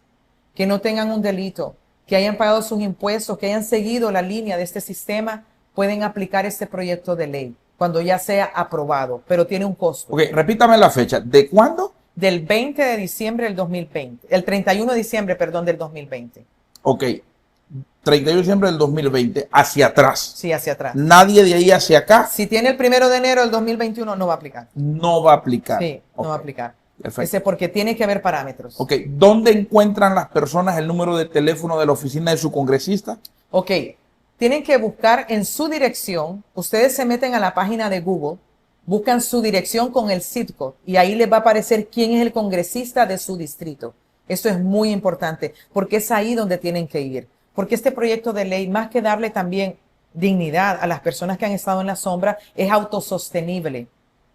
que no tengan un delito, que hayan pagado sus impuestos, que hayan seguido la línea de este sistema, pueden aplicar este proyecto de ley cuando ya sea aprobado, pero tiene un costo. Ok, repítame la fecha. ¿De cuándo? Del 20 de diciembre del 2020. El 31 de diciembre, perdón, del 2020. Ok. 31 de diciembre del 2020, hacia atrás. Sí, hacia atrás. Nadie de ahí hacia acá. Si tiene el 1 de enero del 2021, no va a aplicar. No va a aplicar. Sí, no va a aplicar. Perfecto. Ese porque tiene que haber parámetros. Ok. ¿Dónde encuentran las personas el número de teléfono de la oficina de su congresista? Ok. Tienen que buscar en su dirección. Ustedes se meten a la página de Google, buscan su dirección con el zip code y ahí les va a aparecer quién es el congresista de su distrito. Esto es muy importante porque es ahí donde tienen que ir. Porque este proyecto de ley, más que darle también dignidad a las personas que han estado en la sombra, es autosostenible.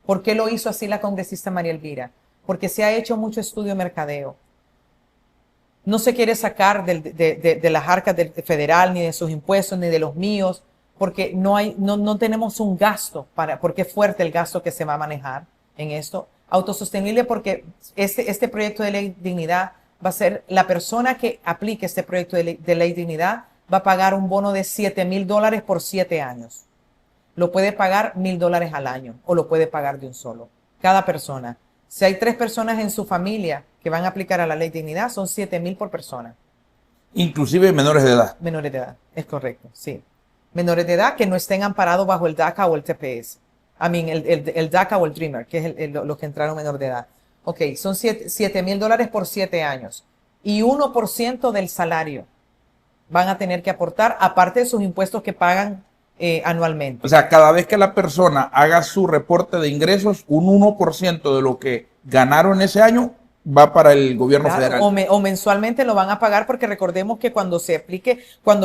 ¿Por qué lo hizo así la congresista María Elvira? porque se ha hecho mucho estudio de mercadeo. No se quiere sacar de las arcas del federal, ni de sus impuestos, ni de los míos, porque no tenemos un gasto, porque es fuerte el gasto que se va a manejar en esto. Autosostenible porque este proyecto de ley dignidad va a ser, la persona que aplique este proyecto de ley dignidad va a pagar un bono de $7,000 por 7 años. Lo puede pagar $1,000 al año o lo puede pagar de un solo. Cada persona. Si hay 3 personas en su familia que van a aplicar a la ley dignidad, son 7,000 por persona. Inclusive menores de edad. Menores de edad, es correcto, sí. Menores de edad que no estén amparados bajo el DACA o el TPS. El DACA o el DREAMER, que es los que entraron menor de edad. Ok, son $7,000 por 7 años. Y 1% del salario van a tener que aportar, aparte de sus impuestos que pagan anualmente. O sea, cada vez que la persona haga su reporte de ingresos, un 1% de lo que ganaron ese año va para el gobierno federal. O mensualmente lo van a pagar, porque recordemos que cuando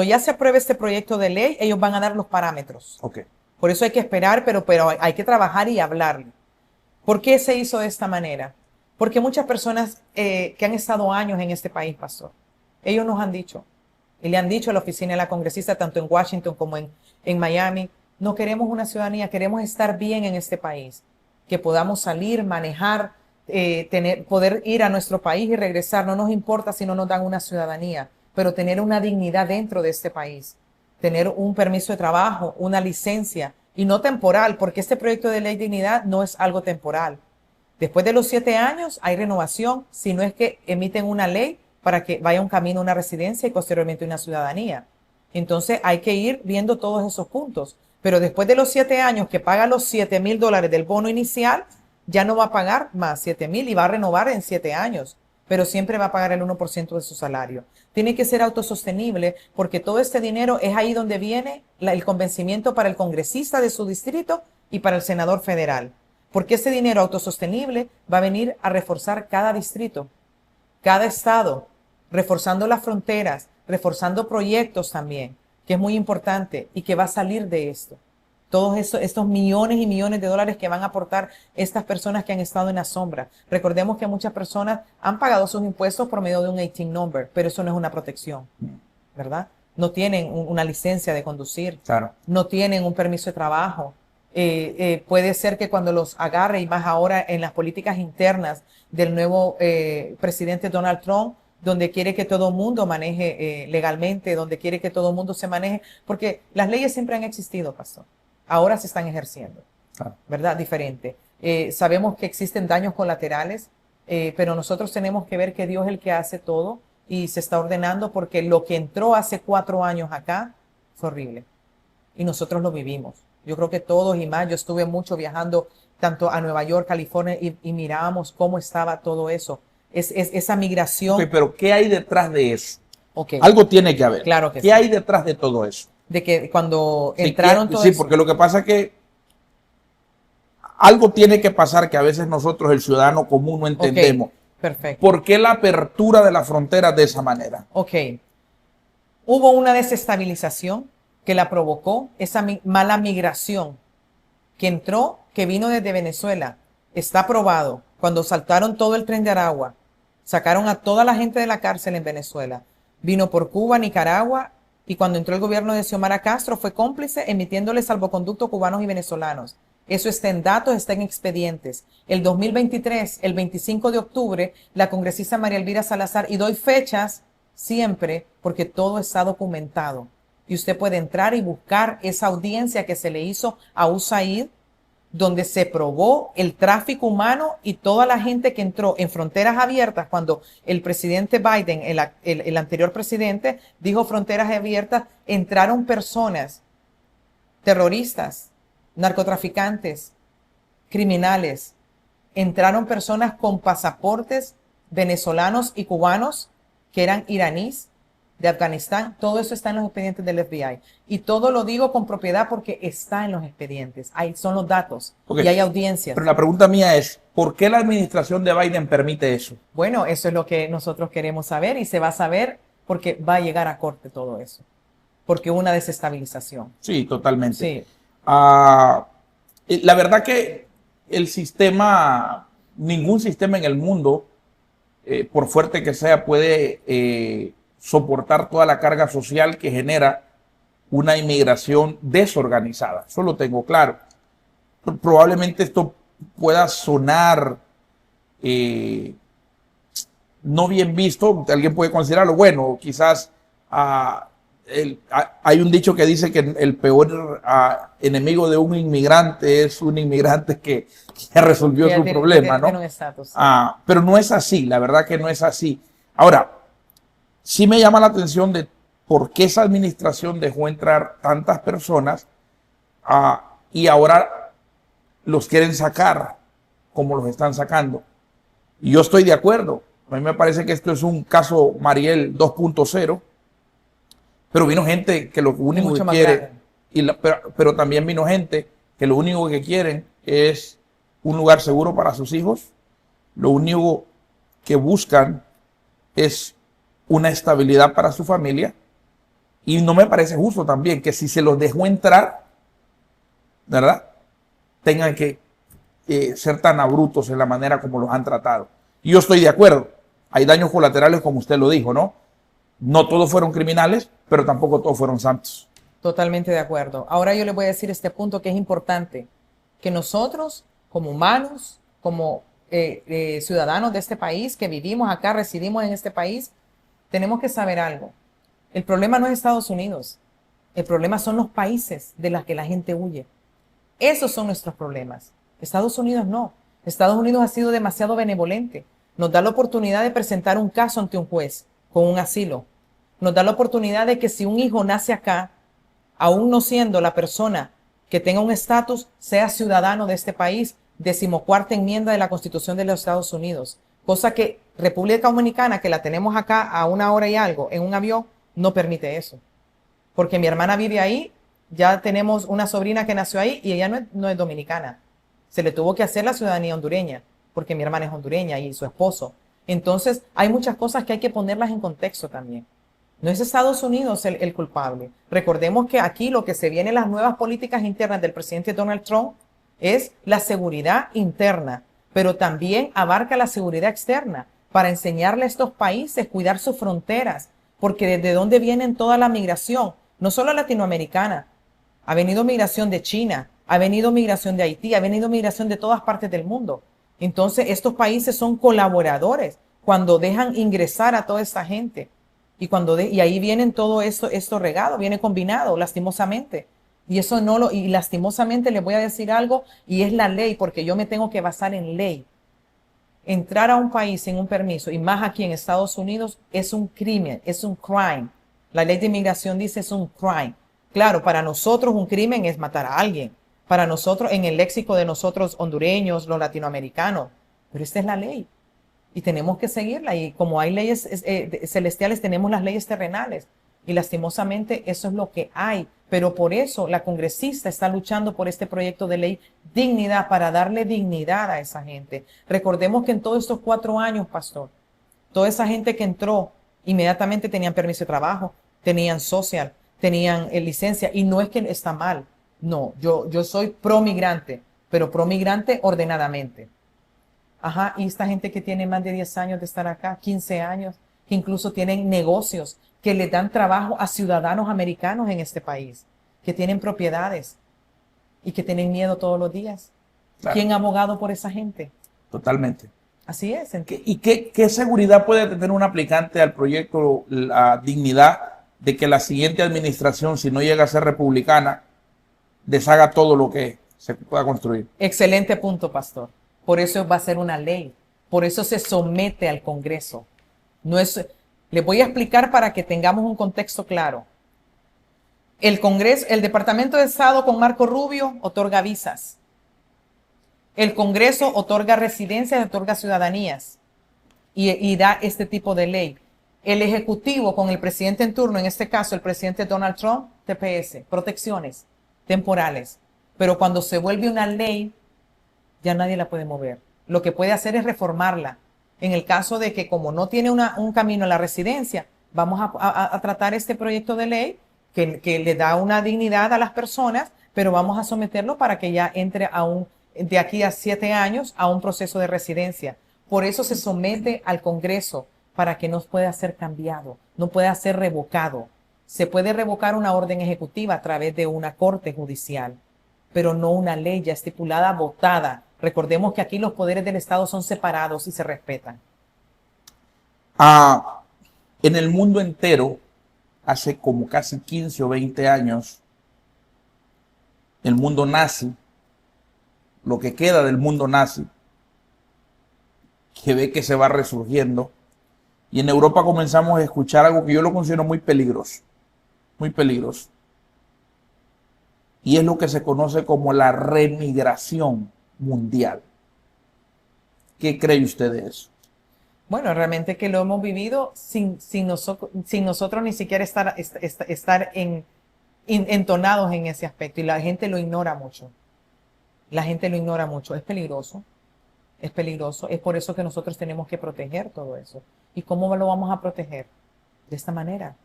ya se apruebe este proyecto de ley, ellos van a dar los parámetros. Okay. Por eso hay que esperar, pero hay que trabajar y hablarle. ¿Por qué se hizo de esta manera? Porque muchas personas que han estado años en este país, pastor, ellos nos han dicho, y le han dicho a la oficina de la congresista, tanto en Washington como en Miami, no queremos una ciudadanía, queremos estar bien en este país, que podamos salir, manejar, poder ir a nuestro país y regresar. No nos importa si no nos dan una ciudadanía, pero tener una dignidad dentro de este país, tener un permiso de trabajo, una licencia, y no temporal, porque este proyecto de ley de dignidad no es algo temporal. Después de los 7 años hay renovación, si no es que emiten una ley para que vaya un camino a una residencia y posteriormente una ciudadanía. Entonces hay que ir viendo todos esos puntos. Pero después de los 7 años que paga los $7,000 del bono inicial, ya no va a pagar más 7,000 y va a renovar en 7 años. Pero siempre va a pagar el 1% de su salario. Tiene que ser autosostenible, porque todo este dinero es ahí donde viene el convencimiento para el congresista de su distrito y para el senador federal. Porque ese dinero autosostenible va a venir a reforzar cada distrito, cada estado, reforzando las fronteras, reforzando proyectos también, que es muy importante y que va a salir de esto. Todos estos millones y millones de dólares que van a aportar estas personas que han estado en la sombra. Recordemos que muchas personas han pagado sus impuestos por medio de un 18 number, pero eso no es una protección, ¿verdad? No tienen una licencia de conducir, claro, no tienen un permiso de trabajo. Puede ser que cuando los agarre, y más ahora en las políticas internas del nuevo presidente Donald Trump, donde quiere que todo el mundo maneje legalmente, donde quiere que todo el mundo se maneje, porque las leyes siempre han existido, pastor. Ahora se están ejerciendo, ¿verdad? Diferente. Sabemos que existen daños colaterales, pero nosotros tenemos que ver que Dios es el que hace todo y se está ordenando, porque lo que entró hace 4 años acá fue horrible y nosotros lo vivimos. Yo creo que todos y más. Yo estuve mucho viajando tanto a Nueva York, California, y mirábamos cómo estaba todo eso. Esa migración. Okay, pero ¿qué hay detrás de eso? Okay. Algo tiene que haber. Claro que ¿Qué hay detrás de todo eso? De que cuando entraron todos. Sí, porque lo que pasa es que algo tiene que pasar que a veces nosotros, el ciudadano común, no entendemos. Okay, perfecto. ¿Por qué la apertura de la frontera de esa manera? Ok. Hubo una desestabilización que la provocó esa mala migración que entró, que vino desde Venezuela. Está probado. Cuando saltaron todo el tren de Aragua, sacaron a toda la gente de la cárcel en Venezuela. Vino por Cuba, Nicaragua, y cuando entró el gobierno de Xiomara Castro fue cómplice emitiéndole salvoconducto cubanos y venezolanos. Eso está en datos, está en expedientes. El 2023, el 25 de octubre, la congresista María Elvira Salazar, y doy fechas siempre porque todo está documentado. Y usted puede entrar y buscar esa audiencia que se le hizo a USAID, donde se probó el tráfico humano y toda la gente que entró en fronteras abiertas cuando el presidente Biden, el anterior presidente, dijo fronteras abiertas, entraron personas, terroristas, narcotraficantes, criminales, entraron personas con pasaportes venezolanos y cubanos que eran iraníes, de Afganistán. Todo eso está en los expedientes del FBI. Y todo lo digo con propiedad porque está en los expedientes. Ahí son los datos. Okay. Y hay audiencias. Pero la pregunta mía es, ¿por qué la administración de Biden permite eso? Bueno, eso es lo que nosotros queremos saber, y se va a saber porque va a llegar a corte todo eso. Porque hubo una desestabilización. Sí, totalmente. Sí. La verdad que el sistema ningún sistema en el mundo, por fuerte que sea, puede soportar toda la carga social que genera una inmigración desorganizada. Eso lo tengo claro. Probablemente esto pueda sonar no bien visto. Alguien puede considerarlo, bueno, quizás hay un dicho que dice que el peor enemigo de un inmigrante es un inmigrante que resolvió su problema, ¿no? Pero no es así, la verdad que no es así. Ahora, sí me llama la atención de por qué esa administración dejó entrar tantas personas y ahora los quieren sacar como los están sacando. Y yo estoy de acuerdo. A mí me parece que esto es un caso Mariel 2.0, pero vino gente que lo único que quiere, pero también vino gente que lo único que quieren es un lugar seguro para sus hijos. Lo único que buscan es una estabilidad para su familia. Y no me parece justo también que si se los dejó entrar, ¿verdad?, tengan que ser tan abruptos en la manera como los han tratado. Y yo estoy de acuerdo. Hay daños colaterales, como usted lo dijo, ¿no? No todos fueron criminales, pero tampoco todos fueron santos. Totalmente de acuerdo. Ahora yo le voy a decir este punto que es importante, que nosotros, como humanos, como ciudadanos de este país, que vivimos acá, residimos en este país, tenemos que saber algo. El problema no es Estados Unidos. El problema son los países de los que la gente huye. Esos son nuestros problemas. Estados Unidos no. Estados Unidos ha sido demasiado benevolente. Nos da la oportunidad de presentar un caso ante un juez con un asilo. Nos da la oportunidad de que si un hijo nace acá, aún no siendo la persona que tenga un estatus, sea ciudadano de este país, 14ª enmienda de la Constitución de los Estados Unidos. Cosa que República Dominicana, que la tenemos acá a 1 hora y algo en un avión, no permite eso. Porque mi hermana vive ahí, ya tenemos una sobrina que nació ahí y ella no es dominicana. Se le tuvo que hacer la ciudadanía hondureña, porque mi hermana es hondureña y su esposo. Entonces, hay muchas cosas que hay que ponerlas en contexto también. No es Estados Unidos el culpable. Recordemos que aquí lo que se viene en las nuevas políticas internas del presidente Donald Trump es la seguridad interna, pero también abarca la seguridad externa para enseñarle a estos países a cuidar sus fronteras, porque desde dónde vienen toda la migración, no solo latinoamericana, ha venido migración de China, ha venido migración de Haití, ha venido migración de todas partes del mundo. Entonces, estos países son colaboradores cuando dejan ingresar a toda esta gente. Y ahí vienen todo esto regado, viene combinado, lastimosamente. Y eso y lastimosamente les voy a decir algo, y es la ley, porque yo me tengo que basar en ley. Entrar a un país sin un permiso, y más aquí en Estados Unidos, es un crimen, es un crime. La ley de inmigración dice es un crime. Claro, para nosotros un crimen es matar a alguien. Para nosotros, en el léxico de nosotros hondureños, los latinoamericanos. Pero esta es la ley. Y tenemos que seguirla. Y como hay leyes celestiales, tenemos las leyes terrenales. Y lastimosamente eso es lo que hay. Pero por eso la congresista está luchando por este proyecto de ley dignidad, para darle dignidad a esa gente. Recordemos que en todos estos 4 años, pastor, toda esa gente que entró, inmediatamente tenían permiso de trabajo, tenían social, tenían licencia. Y no es que está mal. No, yo soy pro migrante, pero pro migrante ordenadamente. Ajá, y esta gente que tiene más de 10 años de estar acá, 15 años, que incluso tienen negocios, que le dan trabajo a ciudadanos americanos en este país, que tienen propiedades y que tienen miedo todos los días. Claro. ¿Quién ha abogado por esa gente? Totalmente. Así es. ¿Y qué seguridad puede tener un aplicante al proyecto La Dignidad de que la siguiente administración, si no llega a ser republicana, deshaga todo lo que se pueda construir? Excelente punto, pastor. Por eso va a ser una ley. Por eso se somete al Congreso. No es. Les voy a explicar para que tengamos un contexto claro. El Congreso, el Departamento de Estado con Marco Rubio otorga visas. El Congreso otorga residencias, otorga ciudadanías y da este tipo de ley. El Ejecutivo con el presidente en turno, en este caso el presidente Donald Trump, TPS, protecciones temporales. Pero cuando se vuelve una ley, ya nadie la puede mover. Lo que puede hacer es reformarla. En el caso de que como no tiene un camino a la residencia, vamos a tratar este proyecto de ley que le da una dignidad a las personas, pero vamos a someterlo para que ya entre a un de aquí a 7 años a un proceso de residencia. Por eso se somete al Congreso para que no pueda ser cambiado, no pueda ser revocado. Se puede revocar una orden ejecutiva a través de una corte judicial, pero no una ley ya estipulada, votada. Recordemos que aquí los poderes del Estado son separados y se respetan. En el mundo entero, hace como casi 15 o 20 años, el mundo nazi, lo que queda del mundo nazi, que ve que se va resurgiendo, y en Europa comenzamos a escuchar algo que yo lo considero muy peligroso, y es lo que se conoce como la remigración mundial. ¿Qué cree usted de eso? Bueno, realmente que lo hemos vivido sin nosotros ni siquiera estar entonados en ese aspecto, y la gente lo ignora mucho. La gente lo ignora mucho. Es peligroso. Es peligroso. Es por eso que nosotros tenemos que proteger todo eso. ¿Y cómo lo vamos a proteger? De esta manera.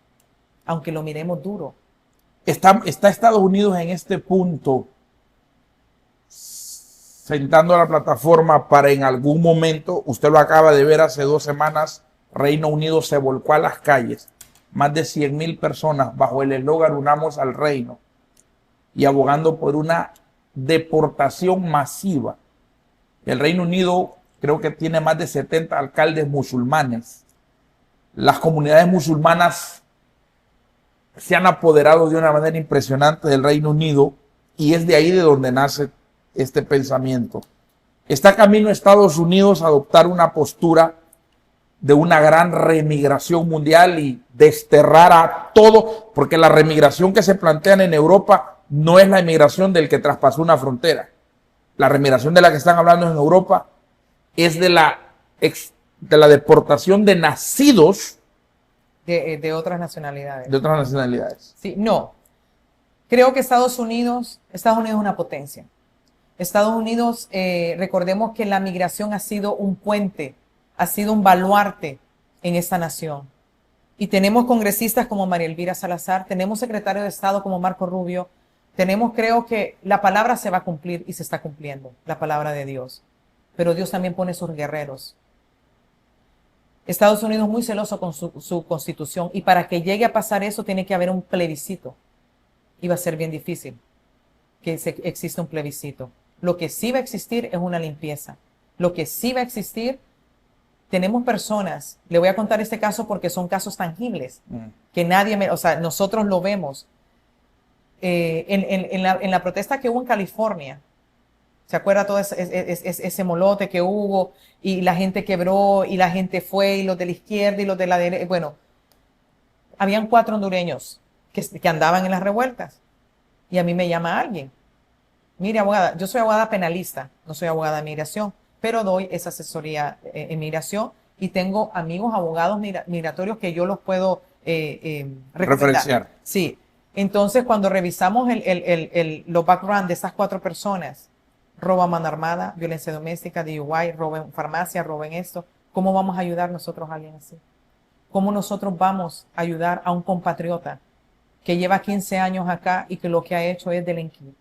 Aunque lo miremos duro. Está Estados Unidos en este punto sentando la plataforma para en algún momento, usted lo acaba de ver hace 2 semanas, Reino Unido se volcó a las calles. Más de 100,000 personas bajo el eslogan Unamos al Reino y abogando por una deportación masiva. El Reino Unido creo que tiene más de 70 alcaldes musulmanes. Las comunidades musulmanas se han apoderado de una manera impresionante del Reino Unido y es de ahí de donde nace este pensamiento. Está camino a Estados Unidos a adoptar una postura de una gran remigración mundial y desterrar a todo, porque la remigración que se plantean en Europa no es la emigración del que traspasó una frontera. La remigración de la que están hablando en Europa es de la deportación de nacidos de otras nacionalidades. De otras nacionalidades. Sí, no. Creo que Estados Unidos es una potencia. Estados Unidos, recordemos que la migración ha sido un puente, ha sido un baluarte en esta nación. Y tenemos congresistas como María Elvira Salazar, tenemos secretarios de Estado como Marco Rubio, creo que la palabra se va a cumplir y se está cumpliendo, la palabra de Dios. Pero Dios también pone sus guerreros. Estados Unidos es muy celoso con su constitución y para que llegue a pasar eso tiene que haber un plebiscito. Y va a ser bien difícil que exista un plebiscito. Lo que sí va a existir es una limpieza. Lo que sí va a existir, tenemos personas, le voy a contar este caso porque son casos tangibles, que nosotros lo vemos. En la protesta que hubo en California, ¿se acuerda todo ese molote que hubo? Y la gente quebró, y la gente fue, y los de la izquierda y los de la derecha. Bueno, habían 4 hondureños que andaban en las revueltas. Y a mí me llama alguien. Mire, abogada, yo soy abogada penalista, no soy abogada de migración, pero doy esa asesoría en migración y tengo amigos abogados migratorios que yo los puedo referenciar. Sí. Entonces, cuando revisamos los background de esas 4 personas, roban mano armada, violencia doméstica, DUI, roban farmacia, roban esto, ¿cómo vamos a ayudar nosotros a alguien así? ¿Cómo nosotros vamos a ayudar a un compatriota que lleva 15 años acá y que lo que ha hecho es delinquir?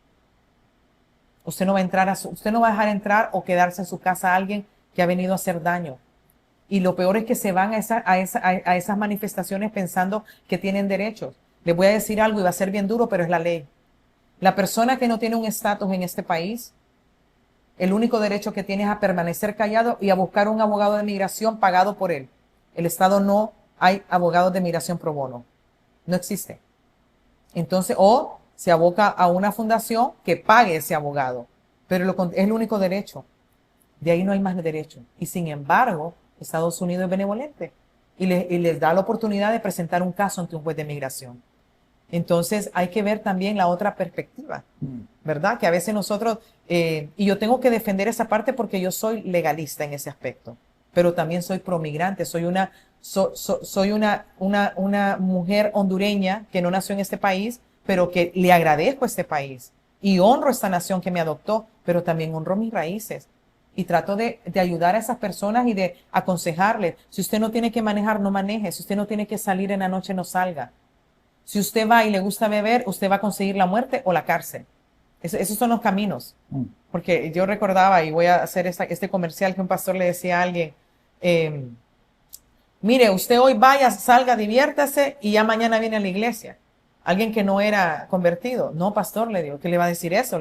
Usted no va a dejar entrar o quedarse en su casa a alguien que ha venido a hacer daño. Y lo peor es que se van a esas manifestaciones pensando que tienen derechos. Les voy a decir algo y va a ser bien duro, pero es la ley. La persona que no tiene un estatus en este país, el único derecho que tiene es a permanecer callado y a buscar un abogado de migración pagado por él. El Estado no hay abogados de migración pro bono. No existe. Entonces, o se aboca a una fundación que pague ese abogado. Pero es el único derecho. De ahí no hay más derecho. Y sin embargo, Estados Unidos es benevolente y les da la oportunidad de presentar un caso ante un juez de migración. Entonces, hay que ver también la otra perspectiva, ¿verdad? Que a veces nosotros, y yo tengo que defender esa parte porque yo soy legalista en ese aspecto, pero también soy promigrante, soy una mujer hondureña que no nació en este país, pero que le agradezco a este país y honro esta nación que me adoptó, pero también honro mis raíces y trato de ayudar a esas personas y de aconsejarles. Si usted no tiene que manejar, no maneje. Si usted no tiene que salir en la noche, no salga. Si usted va y le gusta beber, usted va a conseguir la muerte o la cárcel. Esos son los caminos. Porque yo recordaba, y voy a hacer este comercial, que un pastor le decía a alguien, mire, usted hoy vaya, salga, diviértase y ya mañana viene a la iglesia. Alguien que no era convertido. No, pastor, le digo, ¿qué le va a decir eso?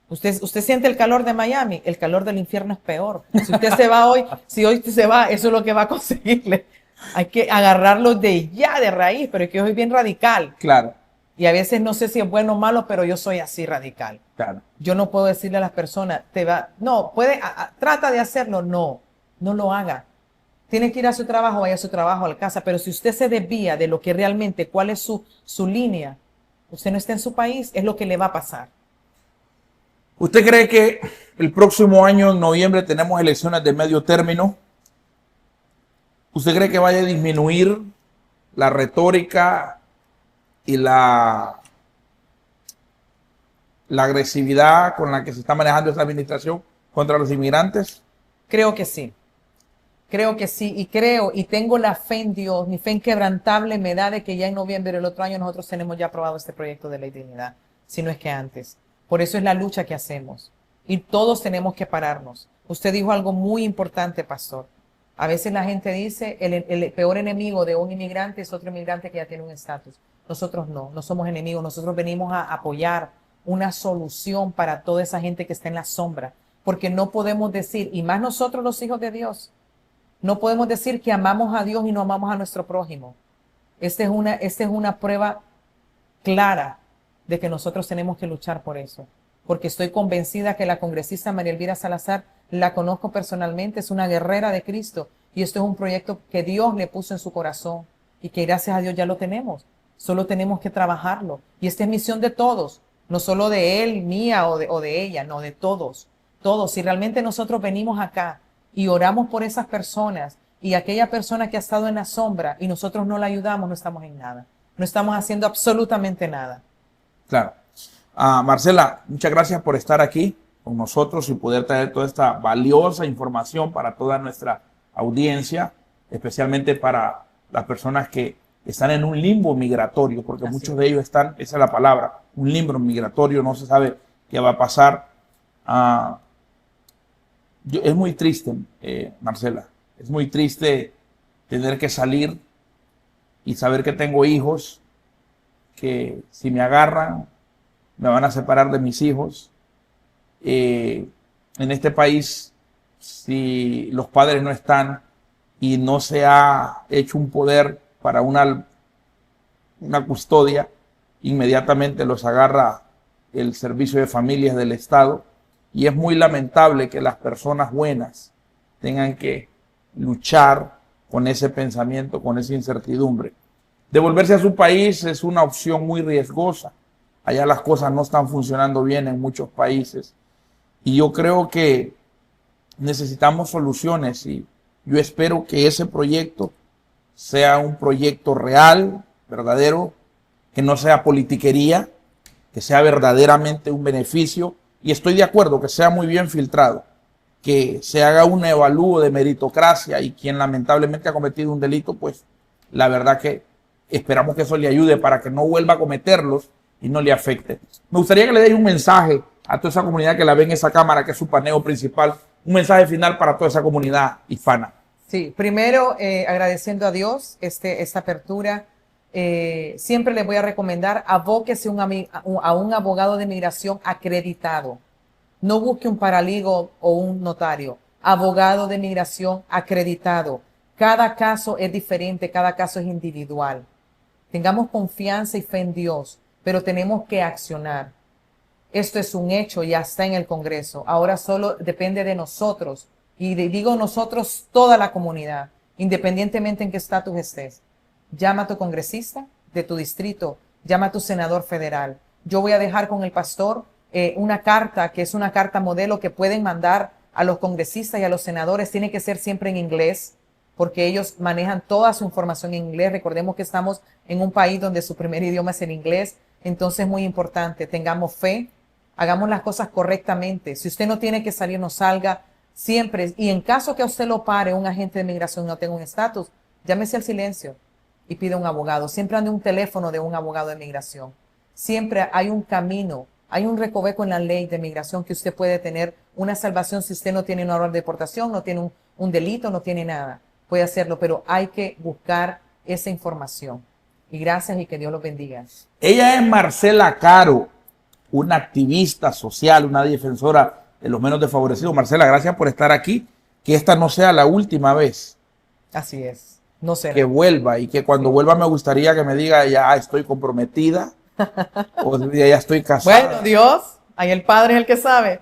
Usted siente el calor de Miami, el calor del infierno es peor. Si usted se va hoy, si hoy se va, eso es lo que va a conseguirle. Hay que agarrarlo de raíz, pero es que yo soy bien radical. Claro. Y a veces no sé si es bueno o malo, pero yo soy así radical. Claro. Yo no puedo decirle a las personas, trata de hacerlo. No lo haga. Tiene que ir a su trabajo, vaya a su trabajo, a la casa. Pero si usted se desvía de lo que realmente, cuál es su línea, usted no está en su país, es lo que le va a pasar. ¿Usted cree que el próximo año, en noviembre, tenemos elecciones de medio término? ¿Usted cree que vaya a disminuir la retórica y la agresividad con la que se está manejando esta administración contra los inmigrantes? Creo que sí. Creo que sí. Y tengo la fe en Dios. Mi fe inquebrantable me da de que ya en noviembre del otro año nosotros tenemos ya aprobado este proyecto de ley de dignidad, si no es que antes. Por eso es la lucha que hacemos. Y todos tenemos que pararnos. Usted dijo algo muy importante, pastor. A veces la gente dice, el peor enemigo de un inmigrante es otro inmigrante que ya tiene un estatus. Nosotros no somos enemigos. Nosotros venimos a apoyar una solución para toda esa gente que está en la sombra. Porque no podemos decir, y más nosotros los hijos de Dios, no podemos decir que amamos a Dios y no amamos a nuestro prójimo. Esta es una prueba clara de que nosotros tenemos que luchar por eso. Porque estoy convencida que la congresista María Elvira Salazar, la conozco personalmente, es una guerrera de Cristo. Y esto es un proyecto que Dios le puso en su corazón y que gracias a Dios ya lo tenemos. Solo tenemos que trabajarlo. Y esta es misión de todos, no solo de él, mía o de ella, no, de todos. Todos. Si realmente nosotros venimos acá y oramos por esas personas y aquella persona que ha estado en la sombra y nosotros no la ayudamos, no estamos en nada. No estamos haciendo absolutamente nada. Claro. Marcela, muchas gracias por estar aquí con nosotros y poder traer toda esta valiosa información para toda nuestra audiencia, especialmente para las personas que están en un limbo migratorio, porque así muchos de ellos están, esa es la palabra, un limbo migratorio, no se sabe qué va a pasar. Es muy triste, Marcela, es muy triste tener que salir y saber que tengo hijos, que si me agarran, me van a separar de mis hijos. En este país, si los padres no están y no se ha hecho un poder para una custodia, inmediatamente los agarra el Servicio de Familias del Estado. Y es muy lamentable que las personas buenas tengan que luchar con ese pensamiento, con esa incertidumbre. Devolverse a su país es una opción muy riesgosa. Allá las cosas no están funcionando bien en muchos países. Y yo creo que necesitamos soluciones y yo espero que ese proyecto sea un proyecto real, verdadero, que no sea politiquería, que sea verdaderamente un beneficio. Y estoy de acuerdo que sea muy bien filtrado, que se haga un evalúo de meritocracia y quien lamentablemente ha cometido un delito, pues la verdad que esperamos que eso le ayude para que no vuelva a cometerlos y no le afecte. Me gustaría que le deis un mensaje a toda esa comunidad que la ve en esa cámara, que es su paneo principal, un mensaje final para toda esa comunidad hispana. Sí, primero agradeciendo a Dios esta apertura. Siempre les voy a recomendar, abóquese a un abogado de migración acreditado. No busque un paralegal o un notario. Abogado de migración acreditado. Cada caso es diferente, cada caso es individual. Tengamos confianza y fe en Dios, pero tenemos que accionar. Esto es un hecho, ya está en el Congreso. Ahora solo depende de nosotros. Y digo nosotros, toda la comunidad, independientemente en qué estatus estés. Llama a tu congresista de tu distrito, llama a tu senador federal. Yo voy a dejar con el pastor una carta, que es una carta modelo que pueden mandar a los congresistas y a los senadores. Tiene que ser siempre en inglés, porque ellos manejan toda su información en inglés. Recordemos que estamos en un país donde su primer idioma es el inglés. Entonces es muy importante, tengamos fe, hagamos las cosas correctamente. Si usted no tiene que salir, no salga siempre. Y en caso que a usted lo pare un agente de migración y no tenga un estatus, llámese al silencio y pide un abogado. Siempre ande un teléfono de un abogado de migración. Siempre hay un camino Hay un recoveco en la ley de migración que usted puede tener una salvación si usted no tiene una orden de deportación, no tiene un delito, no tiene nada. Puede hacerlo, pero hay que buscar esa información. Y gracias y que Dios los bendiga. Ella es Marcela Caro, una activista social, una defensora de los menos desfavorecidos. Marcela, gracias por estar aquí. Que esta no sea la última vez. Así es. No será. Que vuelva y que cuando vuelva me gustaría que me diga ya estoy comprometida o ya estoy casada. Bueno, Dios, ahí el Padre es el que sabe.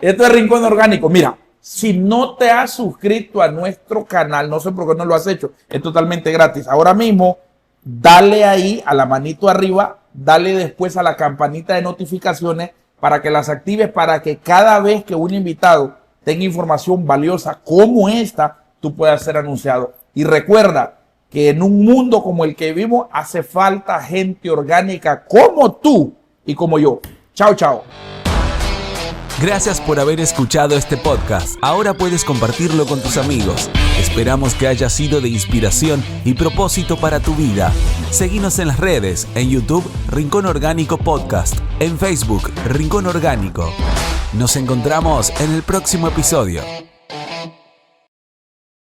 Esto es Rincón Orgánico. Mira, si no te has suscrito a nuestro canal, no sé por qué no lo has hecho, es totalmente gratis. Ahora mismo, dale ahí a la manito arriba, dale después a la campanita de notificaciones para que las actives, para que cada vez que un invitado tenga información valiosa como esta, tú puedas ser anunciado. Y recuerda que en un mundo como el que vivimos hace falta gente orgánica como tú y como yo. Chao, chao. Gracias por haber escuchado este podcast. Ahora puedes compartirlo con tus amigos. Esperamos que haya sido de inspiración y propósito para tu vida. Seguinos en las redes, en YouTube, Rincón Orgánico Podcast, en Facebook, Rincón Orgánico. Nos encontramos en el próximo episodio.